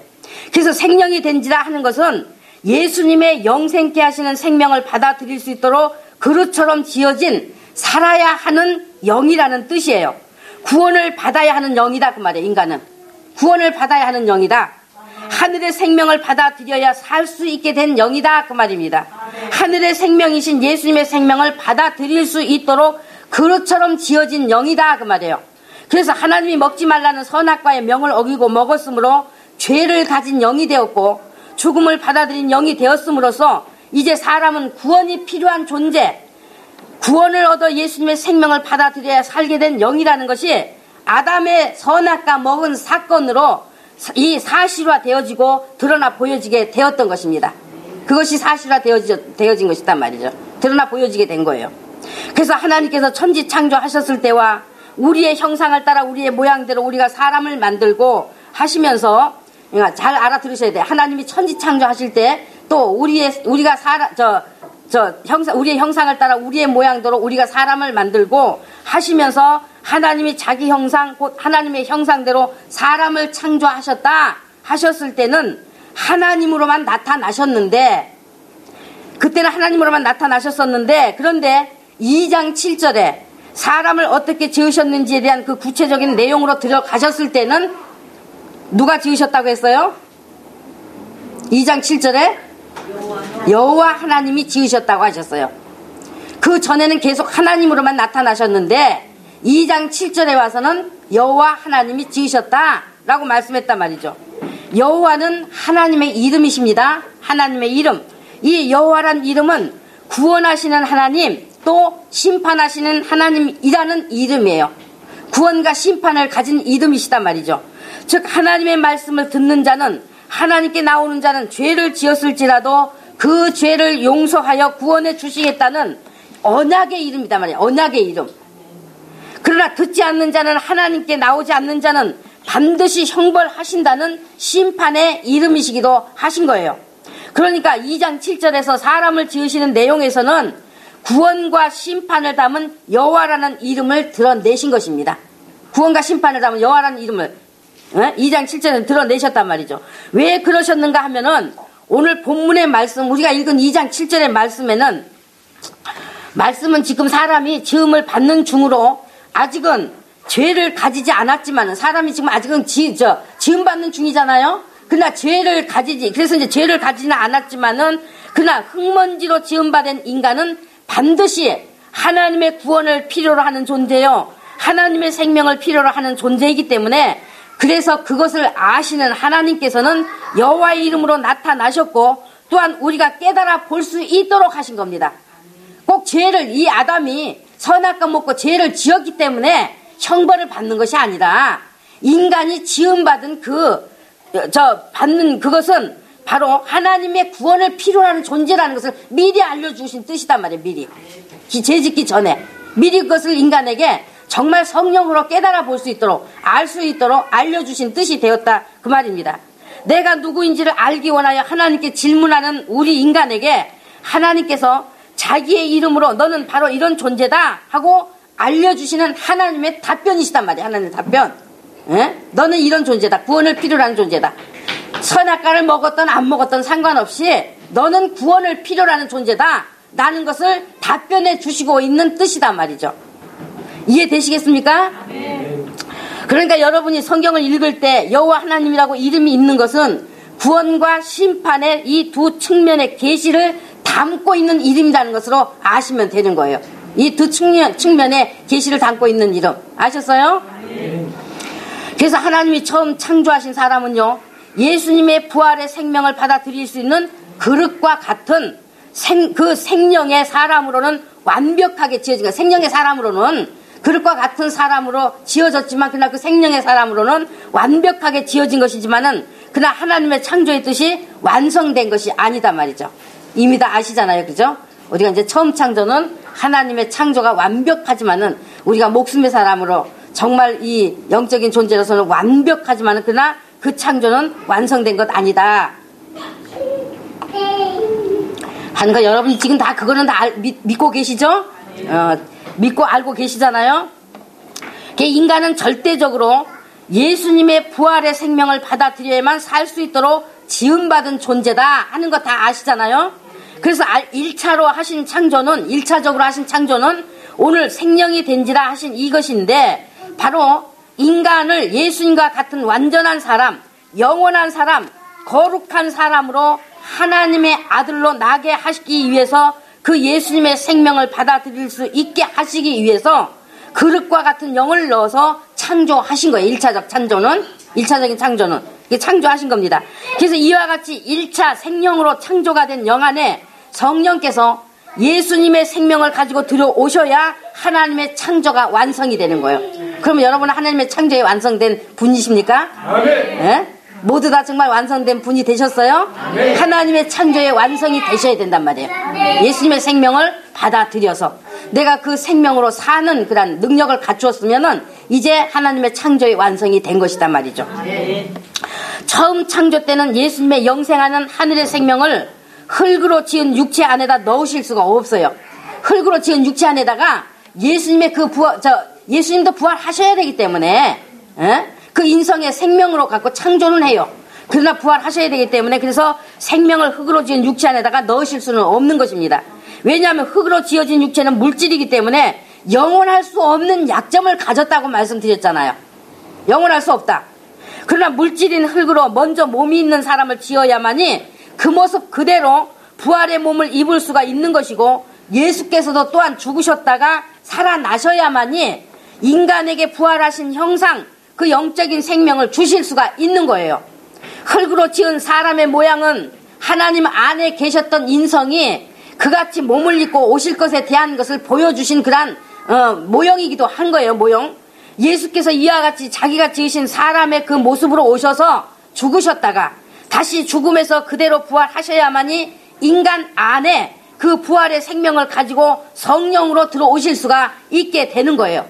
그래서 생명이 된지라 하는 것은 예수님의 영생케 하시는 생명을 받아들일 수 있도록 그릇처럼 지어진 살아야 하는 영이라는 뜻이에요. 구원을 받아야 하는 영이다 그 말이에요. 인간은 구원을 받아야 하는 영이다. 하늘의 생명을 받아들여야 살 수 있게 된 영이다 그 말입니다. 하늘의 생명이신 예수님의 생명을 받아들일 수 있도록 그릇처럼 지어진 영이다 그 말이에요. 그래서 하나님이 먹지 말라는 선악과의 명을 어기고 먹었으므로 죄를 가진 영이 되었고, 죽음을 받아들인 영이 되었음으로써 이제 사람은 구원이 필요한 존재, 구원을 얻어 예수님의 생명을 받아들여야 살게 된 영이라는 것이 아담의 선악과 먹은 사건으로 이 사실화 되어지고 드러나 보여지게 되었던 것입니다. 그것이 사실화 되어진 것이단 말이죠. 드러나 보여지게 된 거예요. 그래서 하나님께서 천지 창조하셨을 때와 우리의 형상을 따라 우리의 모양대로 우리가 사람을 만들고 하시면서, 잘 알아들으셔야 돼요. 하나님이 천지 창조하실 때 또 우리의 형상을 따라 우리의 모양대로 우리가 사람을 만들고 하시면서 하나님이 자기 형상, 곧 하나님의 형상대로 사람을 창조하셨다 하셨을 때는 하나님으로만 나타나셨는데, 그때는 하나님으로만 나타나셨었는데, 그런데 2장 7절에 사람을 어떻게 지으셨는지에 대한 그 구체적인 내용으로 들어가셨을 때는 누가 지으셨다고 했어요? 2장 7절에 여호와 하나님이 지으셨다고 하셨어요. 그 전에는 계속 하나님으로만 나타나셨는데 2장 7절에 와서는 여호와 하나님이 지으셨다라고 말씀했단 말이죠. 여호와는 하나님의 이름이십니다. 하나님의 이름. 이 여호와란 이름은 구원하시는 하나님, 또 심판하시는 하나님이라는 이름이에요. 구원과 심판을 가진 이름이시단 말이죠. 즉 하나님의 말씀을 듣는 자는, 하나님께 나오는 자는 죄를 지었을지라도 그 죄를 용서하여 구원해 주시겠다는 언약의 이름이단 말이에요. 언약의 이름. 그러나 듣지 않는 자는, 하나님께 나오지 않는 자는 반드시 형벌하신다는 심판의 이름이시기도 하신 거예요. 그러니까 2장 7절에서 사람을 지으시는 내용에서는 구원과 심판을 담은 여호와라는 이름을 드러내신 것입니다. 구원과 심판을 담은 여호와라는 이름을 2장 7절에 드러내셨단 말이죠. 왜 그러셨는가 하면은 오늘 본문의 말씀, 우리가 읽은 2장 7절의 말씀은 지금 사람이 지음을 받는 중으로 아직은 죄를 가지지 않았지만은, 사람이 지금 아직은 지음 받는 중이잖아요. 그러나 그래서 이제 죄를 가지는 않았지만은, 그러나 흙먼지로 지음받은 인간은 반드시 하나님의 구원을 필요로 하는 존재요, 하나님의 생명을 필요로 하는 존재이기 때문에, 그래서 그것을 아시는 하나님께서는 여호와의 이름으로 나타나셨고, 또한 우리가 깨달아 볼 수 있도록 하신 겁니다. 꼭 이 아담이 선악과 먹고 죄를 지었기 때문에 형벌을 받는 것이 아니라, 인간이 지음받은 받는 그것은 바로 하나님의 구원을 필요로 하는 존재라는 것을 미리 알려주신 뜻이단 말이에요. 미리. 죄 짓기 전에 미리 그것을 인간에게 정말 성령으로 깨달아 볼 수 있도록, 알 수 있도록 알려주신 뜻이 되었다 그 말입니다. 내가 누구인지를 알기 원하여 하나님께 질문하는 우리 인간에게 하나님께서 자기의 이름으로 너는 바로 이런 존재다 하고 알려주시는 하나님의 답변이시단 말이에요. 하나님의 답변. 너는 이런 존재다. 구원을 필요로 하는 존재다. 선악과를 먹었던 안 먹었던 상관없이 너는 구원을 필요로 하는 존재다 라는 것을 답변해 주시고 있는 뜻이단 말이죠. 이해되시겠습니까? 그러니까 여러분이 성경을 읽을 때 여호와 하나님이라고 이름이 있는 것은 구원과 심판의 이 두 측면의 계시를 담고 있는 이름이라는 것으로 아시면 되는 거예요. 이 두 측면의 계시를 담고 있는 이름 아셨어요? 그래서 하나님이 처음 창조하신 사람은요, 예수님의 부활의 생명을 받아들일 수 있는 그릇과 같은 그 생명의 사람으로는 완벽하게 지어진 거예요. 생명의 사람으로는 그릇과 같은 사람으로 지어졌지만, 그러나 그 생명의 사람으로는 완벽하게 지어진 것이지만은 그러나 하나님의 창조의 뜻이 완성된 것이 아니다 말이죠. 이미 다 아시잖아요. 그죠? 우리가 이제 처음 창조는 하나님의 창조가 완벽하지만은 우리가 목숨의 사람으로 정말 이 영적인 존재로서는 완벽하지만은 그러나 그 창조는 완성된 것 아니다 하는 거 여러분 지금 다 그거는 다 믿고 계시죠? 믿고 알고 계시잖아요. 인간은 절대적으로 예수님의 부활의 생명을 받아들여야만 살 수 있도록 지음받은 존재다 하는 거 다 아시잖아요. 그래서 1차로 하신 창조는 1차적으로 하신 창조는 오늘 생명이 된지라 하신 이것인데 바로 인간을 예수님과 같은 완전한 사람, 영원한 사람, 거룩한 사람으로 하나님의 아들로 나게 하시기 위해서 그 예수님의 생명을 받아들일 수 있게 하시기 위해서 그릇과 같은 영을 넣어서 창조하신 거예요. 1차적 창조는 1차적인 창조는 이게 창조하신 겁니다. 그래서 이와 같이 1차 생명으로 창조가 된 영 안에 성령께서 예수님의 생명을 가지고 들어오셔야 하나님의 창조가 완성이 되는 거예요. 그러면 여러분은 하나님의 창조에 완성된 분이십니까? 네? 모두 다 정말 완성된 분이 되셨어요? 하나님의 창조의 완성이 되셔야 된단 말이에요. 예수님의 생명을 받아들여서 내가 그 생명으로 사는 그런 능력을 갖추었으면은 이제 하나님의 창조의 완성이 된 것이단 말이죠. 처음 창조 때는 예수님의 영생하는 하늘의 생명을 흙으로 지은 육체 안에다 넣으실 수가 없어요. 흙으로 지은 육체 안에다가 예수님의 그 예수님도 부활하셔야 되기 때문에 그 인성의 생명으로 갖고 창조는 해요. 그러나 부활하셔야 되기 때문에 그래서 생명을 흙으로 지은 육체 안에다가 넣으실 수는 없는 것입니다. 왜냐하면 흙으로 지어진 육체는 물질이기 때문에 영원할 수 없는 약점을 가졌다고 말씀드렸잖아요. 영원할 수 없다. 그러나 물질인 흙으로 먼저 몸이 있는 사람을 지어야만이 그 모습 그대로 부활의 몸을 입을 수가 있는 것이고 예수께서도 또한 죽으셨다가 살아나셔야만이 인간에게 부활하신 형상 그 영적인 생명을 주실 수가 있는 거예요. 흙으로 지은 사람의 모양은 하나님 안에 계셨던 인성이 그같이 몸을 입고 오실 것에 대한 것을 보여주신 그런 모형이기도 한 거예요. 모형. 예수께서 이와 같이 자기가 지으신 사람의 그 모습으로 오셔서 죽으셨다가 다시 죽음에서 그대로 부활하셔야만이 인간 안에 그 부활의 생명을 가지고 성령으로 들어오실 수가 있게 되는 거예요.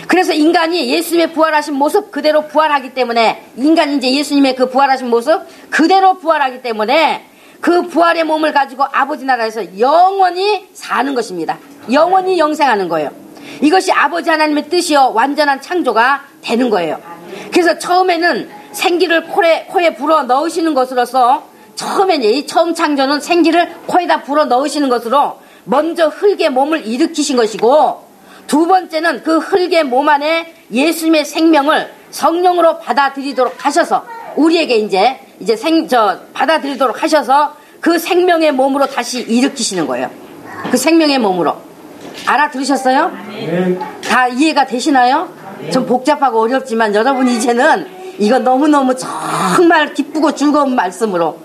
그래서 인간이 예수님의 부활하신 모습 그대로 부활하기 때문에 인간이 이제 예수님의 그 부활하신 모습 그대로 부활하기 때문에 그 부활의 몸을 가지고 아버지 나라에서 영원히 사는 것입니다. 영원히 영생하는 거예요. 이것이 아버지 하나님의 뜻이요 완전한 창조가 되는 거예요. 그래서 처음에는 생기를 코에 불어 넣으시는 것으로서 처음에는 이 처음 창조는 생기를 코에다 불어 넣으시는 것으로 먼저 흙의 몸을 일으키신 것이고 두 번째는 그 흙의 몸 안에 예수님의 생명을 성령으로 받아들이도록 하셔서 우리에게 이제 받아들이도록 하셔서 그 생명의 몸으로 다시 일으키시는 거예요. 그 생명의 몸으로. 알아들으셨어요? 다 이해가 되시나요? 좀 복잡하고 어렵지만 여러분 이제는 이거 너무너무 정말 기쁘고 즐거운 말씀으로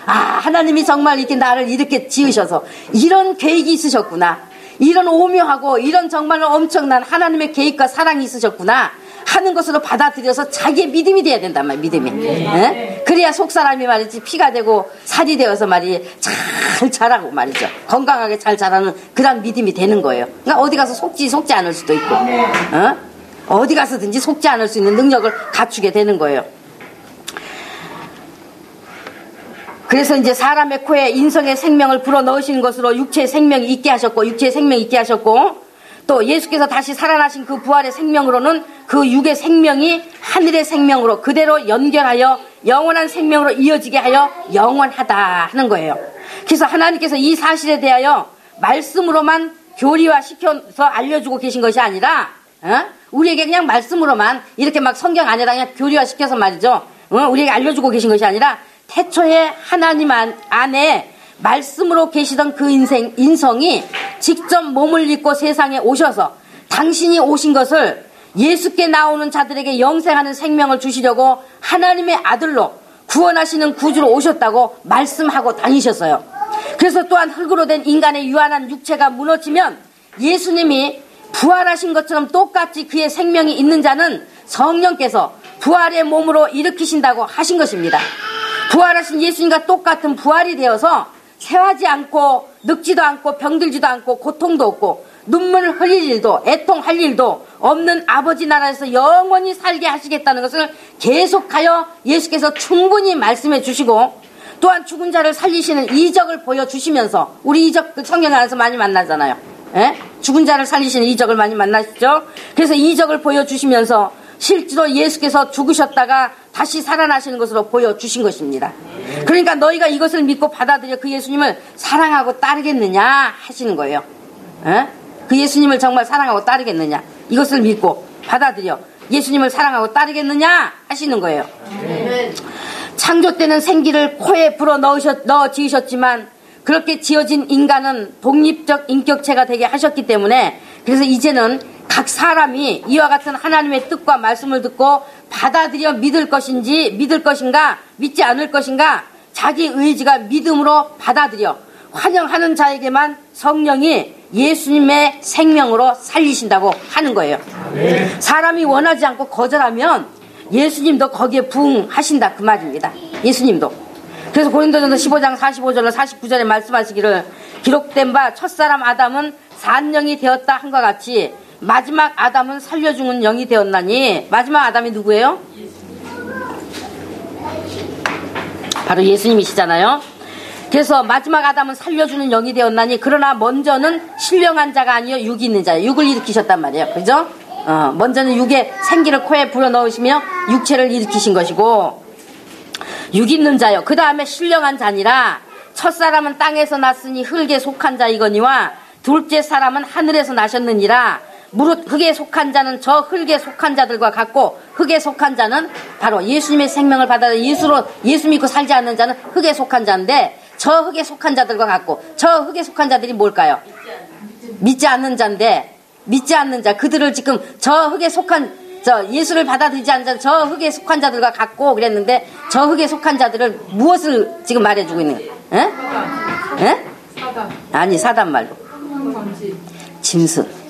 하나님이 정말 이렇게 나를 이렇게 지으셔서 이런 계획이 있으셨구나. 이런 오묘하고 이런 정말 엄청난 하나님의 계획과 사랑이 있으셨구나 하는 것으로 받아들여서 자기의 믿음이 돼야 된단 말이에요. 믿음이. 그래야 속사람이 말이지 피가 되고 살이 되어서 말이 잘 자라고 말이죠. 건강하게 잘 자라는 그런 믿음이 되는 거예요. 그러니까 어디 가서 속지 않을 수도 있고 어디 가서든지 속지 않을 수 있는 능력을 갖추게 되는 거예요. 그래서 이제 사람의 코에 인성의 생명을 불어넣으시는 것으로 육체의 생명이 있게 하셨고 또 예수께서 다시 살아나신 그 부활의 생명으로는 그 육의 생명이 하늘의 생명으로 그대로 연결하여 영원한 생명으로 이어지게 하여 영원하다 하는 거예요. 그래서 하나님께서 이 사실에 대하여 말씀으로만 교리화시켜서 알려주고 계신 것이 아니라 우리에게 그냥 말씀으로만 이렇게 막 성경 안에다 그냥 교리화시켜서 말이죠. 우리에게 알려주고 계신 것이 아니라 태초에 하나님 안에 말씀으로 계시던 그 인성이 직접 몸을 입고 세상에 오셔서 당신이 오신 것을 예수께 나오는 자들에게 영생하는 생명을 주시려고 하나님의 아들로 구원하시는 구주로 오셨다고 말씀하고 다니셨어요. 그래서 또한 흙으로 된 인간의 유한한 육체가 무너지면 예수님이 부활하신 것처럼 똑같이 그의 생명이 있는 자는 성령께서 부활의 몸으로 일으키신다고 하신 것입니다. 부활하신 예수님과 똑같은 부활이 되어서 새하지 않고 늙지도 않고 병들지도 않고 고통도 없고 눈물을 흘릴 일도 애통할 일도 없는 아버지 나라에서 영원히 살게 하시겠다는 것을 계속하여 예수께서 충분히 말씀해 주시고, 또한 죽은 자를 살리시는 이적을 보여주시면서, 우리 이적 성경 안에서 많이 만나잖아요. 예? 죽은 자를 살리시는 이적을 많이 만나시죠. 그래서 이적을 보여주시면서 실제로 예수께서 죽으셨다가 다시 살아나시는 것으로 보여주신 것입니다. 그러니까 너희가 이것을 믿고 받아들여 그 예수님을 사랑하고 따르겠느냐 하시는 거예요. 예? 그 예수님을 정말 사랑하고 따르겠느냐, 이것을 믿고 받아들여 예수님을 사랑하고 따르겠느냐 하시는 거예요. 창조 때는 생기를 코에 불어 넣어 지으셨지만 그렇게 지어진 인간은 독립적 인격체가 되게 하셨기 때문에, 그래서 이제는 각 사람이 이와 같은 하나님의 뜻과 말씀을 듣고 받아들여 믿을 것인가 믿지 않을 것인가, 자기 의지가 믿음으로 받아들여 환영하는 자에게만 성령이 예수님의 생명으로 살리신다고 하는 거예요. 사람이 원하지 않고 거절하면 예수님도 거기에 부응하신다 그 말입니다. 예수님도. 그래서 고린도전서 15장 45절로 49절에 말씀하시기를, 기록된 바 첫사람 아담은 산영이 되었다 한과 같이 마지막 아담은 살려주는 영이 되었나니. 마지막 아담이 누구예요? 바로 예수님이시잖아요. 그래서 마지막 아담은 살려주는 영이 되었나니, 그러나 먼저는 신령한 자가 아니요 육이 있는 자예요. 육을 일으키셨단 말이에요. 그죠? 먼저는 육의 생기를 코에 불어넣으시며 육체를 일으키신 것이고, 육 있는 자요. 그 다음에 신령한 자니라. 첫사람은 땅에서 났으니 흙에 속한 자이거니와 둘째 사람은 하늘에서 나셨느니라. 무릇 흙에 속한 자는 저 흙에 속한 자들과 같고, 흙에 속한 자는 바로 예수님의 생명을 받아 예수 믿고 살지 않는 자는 흙에 속한 자인데, 저 흙에 속한 자들과 같고, 저 흙에 속한 자들이 뭘까요? 믿지 않는 자인데, 믿지 않는 자, 그들을 지금 저 흙에 속한, 예수를 받아들이지 않는 자, 저 흙에 속한 자들과 같고 그랬는데, 저 흙에 속한 자들을 무엇을 지금 말해주고 있는 거예요? 에? 에? 아니, 사단 말로. 짐승.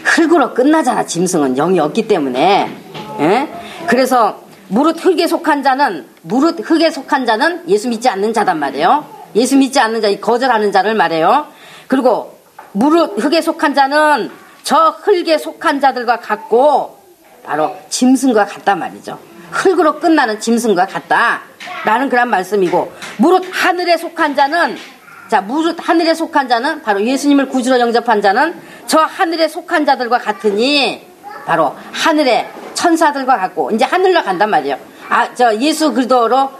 흙으로 끝나잖아. 짐승은 영이 없기 때문에. 에? 그래서 무릇 흙에 속한 자는 예수 믿지 않는 자단 말이에요. 예수 믿지 않는 자, 거절하는 자를 말해요. 그리고 무릇 흙에 속한 자는 저 흙에 속한 자들과 같고, 바로 짐승과 같단 말이죠. 흙으로 끝나는 짐승과 같다라는 그런 말씀이고, 무릇 하늘에 속한 자는, 무릇 하늘에 속한 자는 바로 예수님을 구주로 영접한 자는 저 하늘에 속한 자들과 같으니, 바로 하늘의 천사들과 같고, 이제 하늘로 간단 말이에요. 예수 그리스도와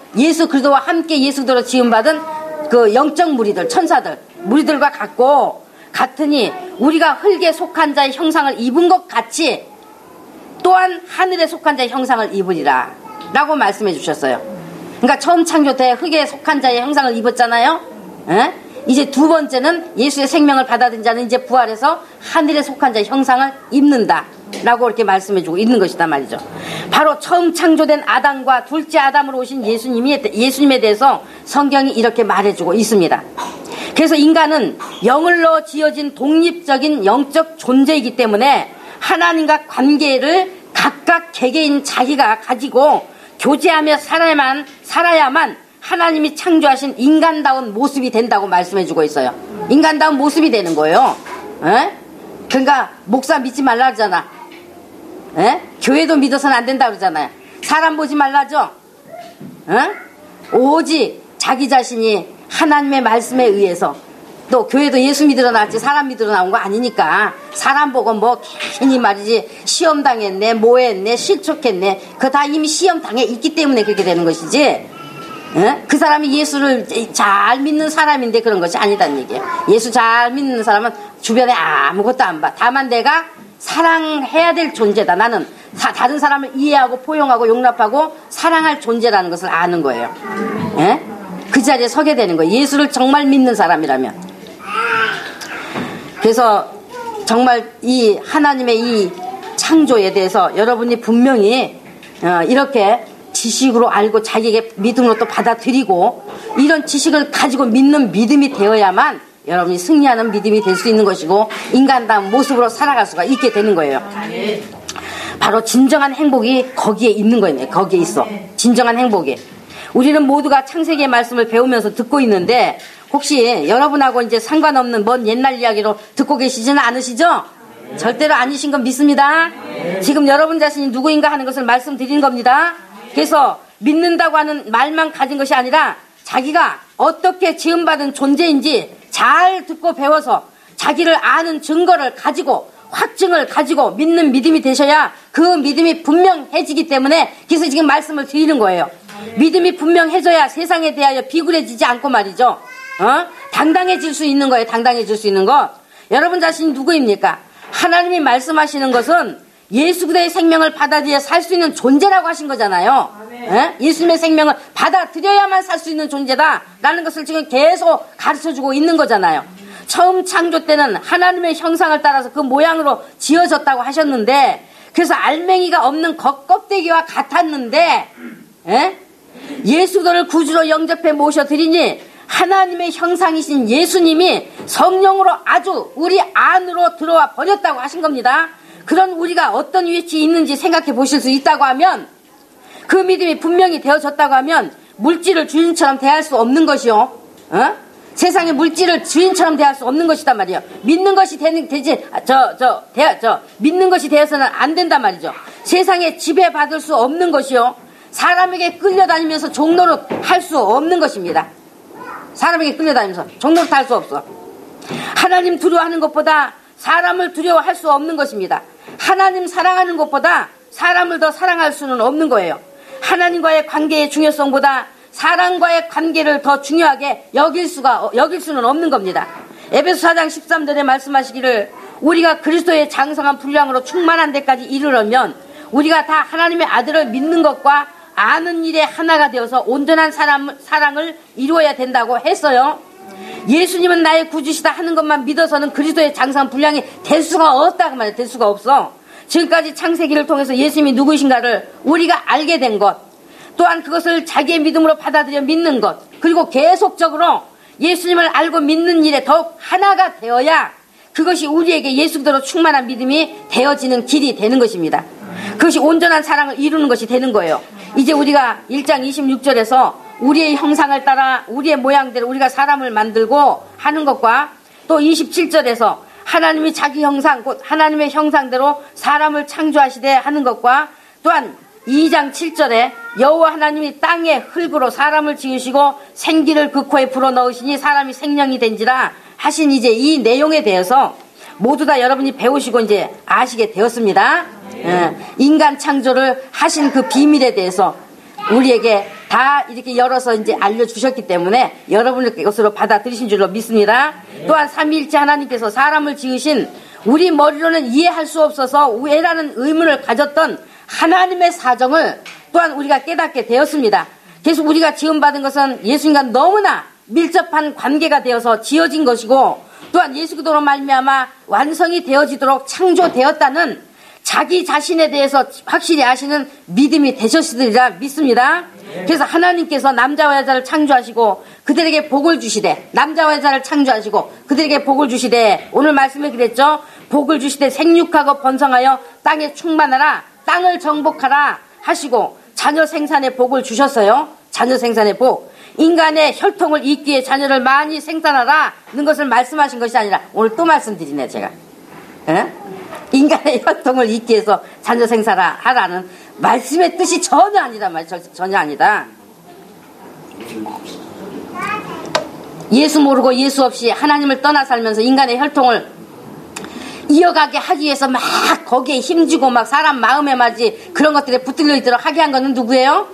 함께 예수 그리스도로 지음받은 그 영적 무리들, 천사들, 무리들과 같으니 우리가 흙에 속한 자의 형상을 입은 것 같이 또한 하늘에 속한 자의 형상을 입으리라 라고 말씀해 주셨어요. 그러니까 처음 창조 때 흙에 속한 자의 형상을 입었잖아요. 에? 이제 두 번째는 예수의 생명을 받아들인 자는 이제 부활해서 하늘에 속한 자의 형상을 입는다 라고 이렇게 말씀해 주고 있는 것이다 말이죠. 바로 처음 창조된 아담과 둘째 아담으로 오신 예수님에 대해서 성경이 이렇게 말해주고 있습니다. 그래서 인간은 영을로 지어진 독립적인 영적 존재이기 때문에 하나님과 관계를 각각 개개인 자기가 가지고 교제하며 살아야만 하나님이 창조하신 인간다운 모습이 된다고 말씀해주고 있어요. 인간다운 모습이 되는 거예요. 에? 그러니까 목사 믿지 말라 그러잖아. 에? 교회도 믿어서는 안 된다 그러잖아요. 사람 보지 말라죠. 오직 자기 자신이 하나님의 말씀에 의해서, 또 교회도 예수 믿으러 나왔지 사람 믿으러 나온 거 아니니까 사람 보고 뭐 괜히 말이지 시험 당했네, 뭐 했네, 실족했네, 그거 다 이미 시험 당해 있기 때문에 그렇게 되는 것이지, 그 사람이 예수를 잘 믿는 사람인데 그런 것이 아니다는 얘기예요. 예수 잘 믿는 사람은 주변에 아무것도 안 봐. 다만 내가 사랑해야 될 존재다. 나는 다른 사람을 이해하고 포용하고 용납하고 사랑할 존재라는 것을 아는 거예요. 그 자리에 서게 되는 거예요. 예수를 정말 믿는 사람이라면. 그래서 정말 이 하나님의 이 창조에 대해서 여러분이 분명히 이렇게 지식으로 알고 자기에게 믿음으로 또 받아들이고, 이런 지식을 가지고 믿는 믿음이 되어야만 여러분이 승리하는 믿음이 될 수 있는 것이고 인간다운 모습으로 살아갈 수가 있게 되는 거예요. 바로 진정한 행복이 거기에 있는 거예요. 거기에 있어. 진정한 행복이. 우리는 모두가 창세기의 말씀을 배우면서 듣고 있는데 혹시 여러분하고 이제 상관없는 먼 옛날 이야기로 듣고 계시지는 않으시죠? 절대로 아니신 건 믿습니다. 지금 여러분 자신이 누구인가 하는 것을 말씀드리는 겁니다. 그래서 믿는다고 하는 말만 가진 것이 아니라 자기가 어떻게 지음받은 존재인지 잘 듣고 배워서 자기를 아는 증거를 가지고 확증을 가지고 믿는 믿음이 되셔야 그 믿음이 분명해지기 때문에 그래서 지금 말씀을 드리는 거예요. 믿음이 분명해져야 세상에 대하여 비굴해지지 않고 말이죠. 당당해질 수 있는 거예요. 당당해질 수 있는 것. 여러분 자신이 누구입니까? 하나님이 말씀하시는 것은 예수 그리스도의 생명을 받아들여 살 수 있는 존재라고 하신 거잖아요. 예수님의 생명을 받아들여야만 살 수 있는 존재다라는 것을 지금 계속 가르쳐주고 있는 거잖아요. 처음 창조 때는 하나님의 형상을 따라서 그 모양으로 지어졌다고 하셨는데 그래서 알맹이가 없는 겉껍데기와 같았는데 예수 그리스도를 구주로 영접해 모셔드리니 하나님의 형상이신 예수님이 성령으로 아주 우리 안으로 들어와 버렸다고 하신 겁니다. 그런 우리가 어떤 위치에 있는지 생각해 보실 수 있다고 하면 그 믿음이 분명히 되어졌다고 하면 물질을 주인처럼 대할 수 없는 것이요. 세상의 물질을 주인처럼 대할 수 없는 것이단 말이에요. 믿는 것이 믿는 것이 되어서는 안 된단 말이죠. 세상에 지배받을 수 없는 것이요. 사람에게 끌려다니면서 종노릇 할 수 없는 것입니다. 사람에게 끌려다니면서 종노릇 할 수 없어. 하나님 두려워하는 것보다 사람을 두려워할 수 없는 것입니다. 하나님 사랑하는 것보다 사람을 더 사랑할 수는 없는 거예요. 하나님과의 관계의 중요성보다 사람과의 관계를 더 중요하게 여길 수는 없는 겁니다. 에베소 4장 13절에 말씀하시기를 우리가 그리스도의 장성한 분량으로 충만한 데까지 이르려면 우리가 다 하나님의 아들을 믿는 것과 아는 일에 하나가 되어서 온전한 사랑을 이루어야 된다고 했어요. 예수님은 나의 구주시다 하는 것만 믿어서는 그리스도의 장성한 분량이 될 수가 없다고 말해요. 될 수가 없어. 지금까지 창세기를 통해서 예수님이 누구신가를 우리가 알게 된 것, 또한 그것을 자기의 믿음으로 받아들여 믿는 것, 그리고 계속적으로 예수님을 알고 믿는 일에 더욱 하나가 되어야 그것이 우리에게 예수 그리스도로 충만한 믿음이 되어지는 길이 되는 것입니다. 그것이 온전한 사랑을 이루는 것이 되는 거예요. 이제 우리가 1장 26절에서 우리의 형상을 따라 우리의 모양대로 우리가 사람을 만들고 하는 것과 또 27절에서 하나님이 자기 형상 곧 하나님의 형상대로 사람을 창조하시되 하는 것과 또한 2장 7절에 여호와 하나님이 땅의 흙으로 사람을 지으시고 생기를 그 코에 불어넣으시니 사람이 생명이 된지라 하신 이제 이 내용에 대해서 모두 다 여러분이 배우시고 이제 아시게 되었습니다. 인간 창조를 하신 그 비밀에 대해서 우리에게 다 이렇게 열어서 이제 알려주셨기 때문에 여러분의 것으로 받아들이신 줄로 믿습니다. 또한 삼위일체 하나님께서 사람을 지으신 우리 머리로는 이해할 수 없어서 왜라는 의문을 가졌던 하나님의 사정을 또한 우리가 깨닫게 되었습니다. 그래서 우리가 지음받은 것은 예수님과 너무나 밀접한 관계가 되어서 지어진 것이고 또한 예수 그리스도로 말미암아 완성이 되어지도록 창조되었다는 자기 자신에 대해서 확실히 아시는 믿음이 되셨으리라 믿습니다. 그래서 하나님께서 남자와 여자를 창조하시고 그들에게 복을 주시되 남자와 여자를 창조하시고 그들에게 복을 주시되 오늘 말씀에 그랬죠. 복을 주시되 생육하고 번성하여 땅에 충만하라 땅을 정복하라 하시고 자녀 생산의 복을 주셨어요. 자녀 생산의 복. 인간의 혈통을 잇기 위해 자녀를 많이 생산하라는 것을 말씀하신 것이 아니라 오늘 또 말씀드리네 제가. 인간의 혈통을 잇기 위해서 자녀 생산하라는 말씀의 뜻이 전혀 아니다 말이죠. 전혀 아니다. 예수 모르고 예수 없이 하나님을 떠나 살면서 인간의 혈통을 이어가게 하기 위해서 막 거기에 힘주고 막 사람 마음에 맞이 그런 것들에 붙들려 있도록 하게 한 것은 누구예요?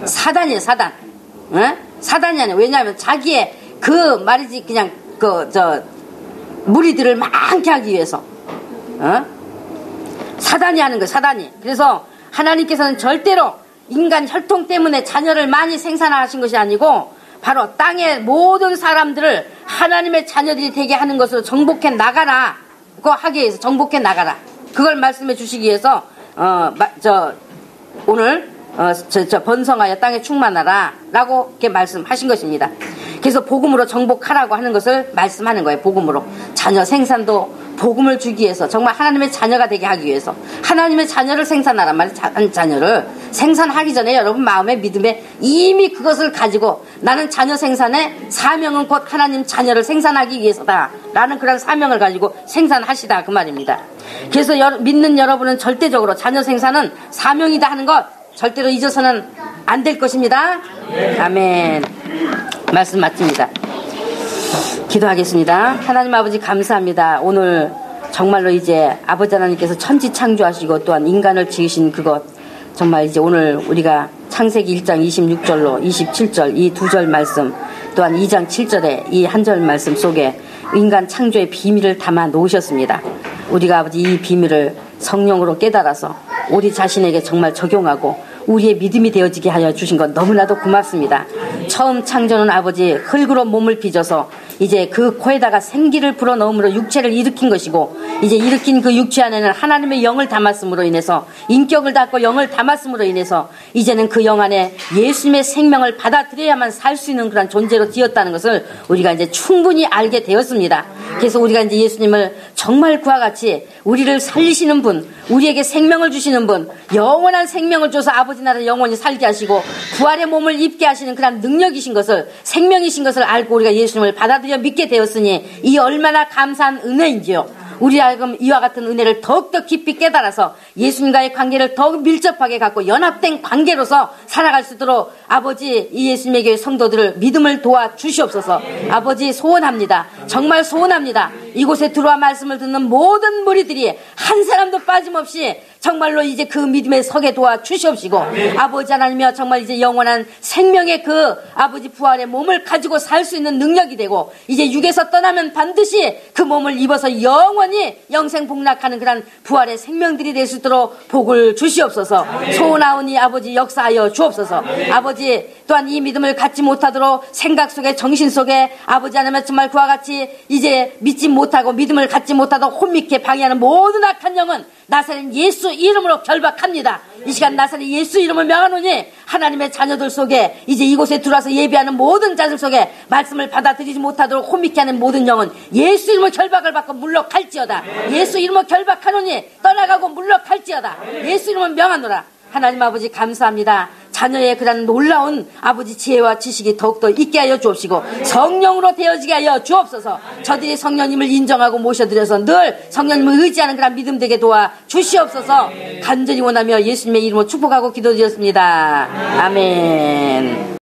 사단이에요. 사단. 사단이 아니에요. 왜냐하면 자기의 그 말이지 그냥 무리들을 많게 하기 위해서 사단이 하는 거예요. 사단이. 그래서 하나님께서는 절대로 인간 혈통 때문에 자녀를 많이 생산하신 것이 아니고 바로 땅의 모든 사람들을 하나님의 자녀들이 되게 하는 것으로 정복해 나가라. 그거 하기 위해서 정복해 나가라. 그걸 말씀해 주시기 위해서 오늘 번성하여 땅에 충만하라 라고 이렇게 말씀하신 것입니다. 그래서 복음으로 정복하라고 하는 것을 말씀하는 거예요. 복음으로 자녀 생산도 복음을 주기 위해서, 정말 하나님의 자녀가 되게 하기 위해서, 하나님의 자녀를 생산하란 말이에요. 자녀를 생산하기 전에 여러분 마음에 믿음에 이미 그것을 가지고 나는 자녀 생산의 사명은 곧 하나님 자녀를 생산하기 위해서다 라는 그런 사명을 가지고 생산하시다 그 말입니다. 그래서 믿는 여러분은 절대적으로 자녀 생산은 사명이다 하는 것 절대로 잊어서는 안 될 것입니다. 아멘. 말씀 맞습니다. 기도하겠습니다. 하나님 아버지 감사합니다. 오늘 정말로 이제 아버지 하나님께서 천지 창조하시고 또한 인간을 지으신 그것, 정말 이제 오늘 우리가 창세기 1장 26절로 27절 이 두 절 말씀, 또한 2장 7절에 이 한 절 말씀 속에 인간 창조의 비밀을 담아 놓으셨습니다. 우리가 아버지 이 비밀을 성령으로 깨달아서 우리 자신에게 정말 적용하고 우리의 믿음이 되어지게 하여 주신 것 너무나도 고맙습니다. 처음 창조는 아버지 흙으로 몸을 빚어서 이제 그 코에다가 생기를 불어넣음으로 육체를 일으킨 것이고, 이제 일으킨 그 육체 안에는 하나님의 영을 담았음으로 인해서, 인격을 담고 영을 담았음으로 인해서 이제는 그 영 안에 예수님의 생명을 받아들여야만 살 수 있는 그런 존재로 되었다는 것을 우리가 이제 충분히 알게 되었습니다. 그래서 우리가 이제 예수님을 정말 그와 같이 우리를 살리시는 분, 우리에게 생명을 주시는 분, 영원한 생명을 줘서 아버지 나라를 영원히 살게 하시고 부활의 몸을 입게 하시는 그런 능력이신 것을, 생명이신 것을 알고 우리가 예수님을 받아들여 믿게 되었으니 이 얼마나 감사한 은혜인지요. 우리 하여금 이와 같은 은혜를 더욱더 깊이 깨달아서 예수님과의 관계를 더욱 밀접하게 갖고 연합된 관계로서 살아갈 수 있도록 아버지 이 예수님의 교회 성도들을 믿음을 도와 주시옵소서. 아버지 소원합니다. 정말 소원합니다. 이곳에 들어와 말씀을 듣는 모든 무리들이 한 사람도 빠짐없이 정말로 이제 그 믿음에 서게 도와 주시옵시고, 아버지 하나님이여 정말 이제 영원한 생명의 그 아버지 부활의 몸을 가지고 살 수 있는 능력이 되고, 이제 육에서 떠나면 반드시 그 몸을 입어서 영원히 영생복락하는 그런 부활의 생명들이 될 수 있도록 복을 주시옵소서. 소원하오니 아버지 역사하여 주옵소서. 아버지 또한 이 믿음을 갖지 못하도록 생각 속에 정신 속에 아버지 하나님 정말 그와 같이 이제 믿지 못하고 믿음을 갖지 못하도록 혼미케 방해하는 모든 악한 영은 나사렛 예수 이름으로 결박합니다. 이 시간 나사렛 예수 이름을 명하노니 하나님의 자녀들 속에 이제 이곳에 들어와서 예배하는 모든 자들 속에 말씀을 받아들이지 못하도록 혼미케 하는 모든 영은 예수 이름으로 결박을 받고 물러갈지어다. 예수 이름으로 결박하노니 떠나가고 물러갈지어다. 예수 이름을 명하노라. 하나님 아버지 감사합니다. 자녀의 그런 놀라운 아버지 지혜와 지식이 더욱더 있게 하여 주옵시고 성령으로 되어지게 하여 주옵소서. 저들이 성령님을 인정하고 모셔드려서 늘 성령님을 의지하는 그런 믿음 되게 도와 주시옵소서. 간절히 원하며 예수님의 이름으로 축복하고 기도드렸습니다. 아멘.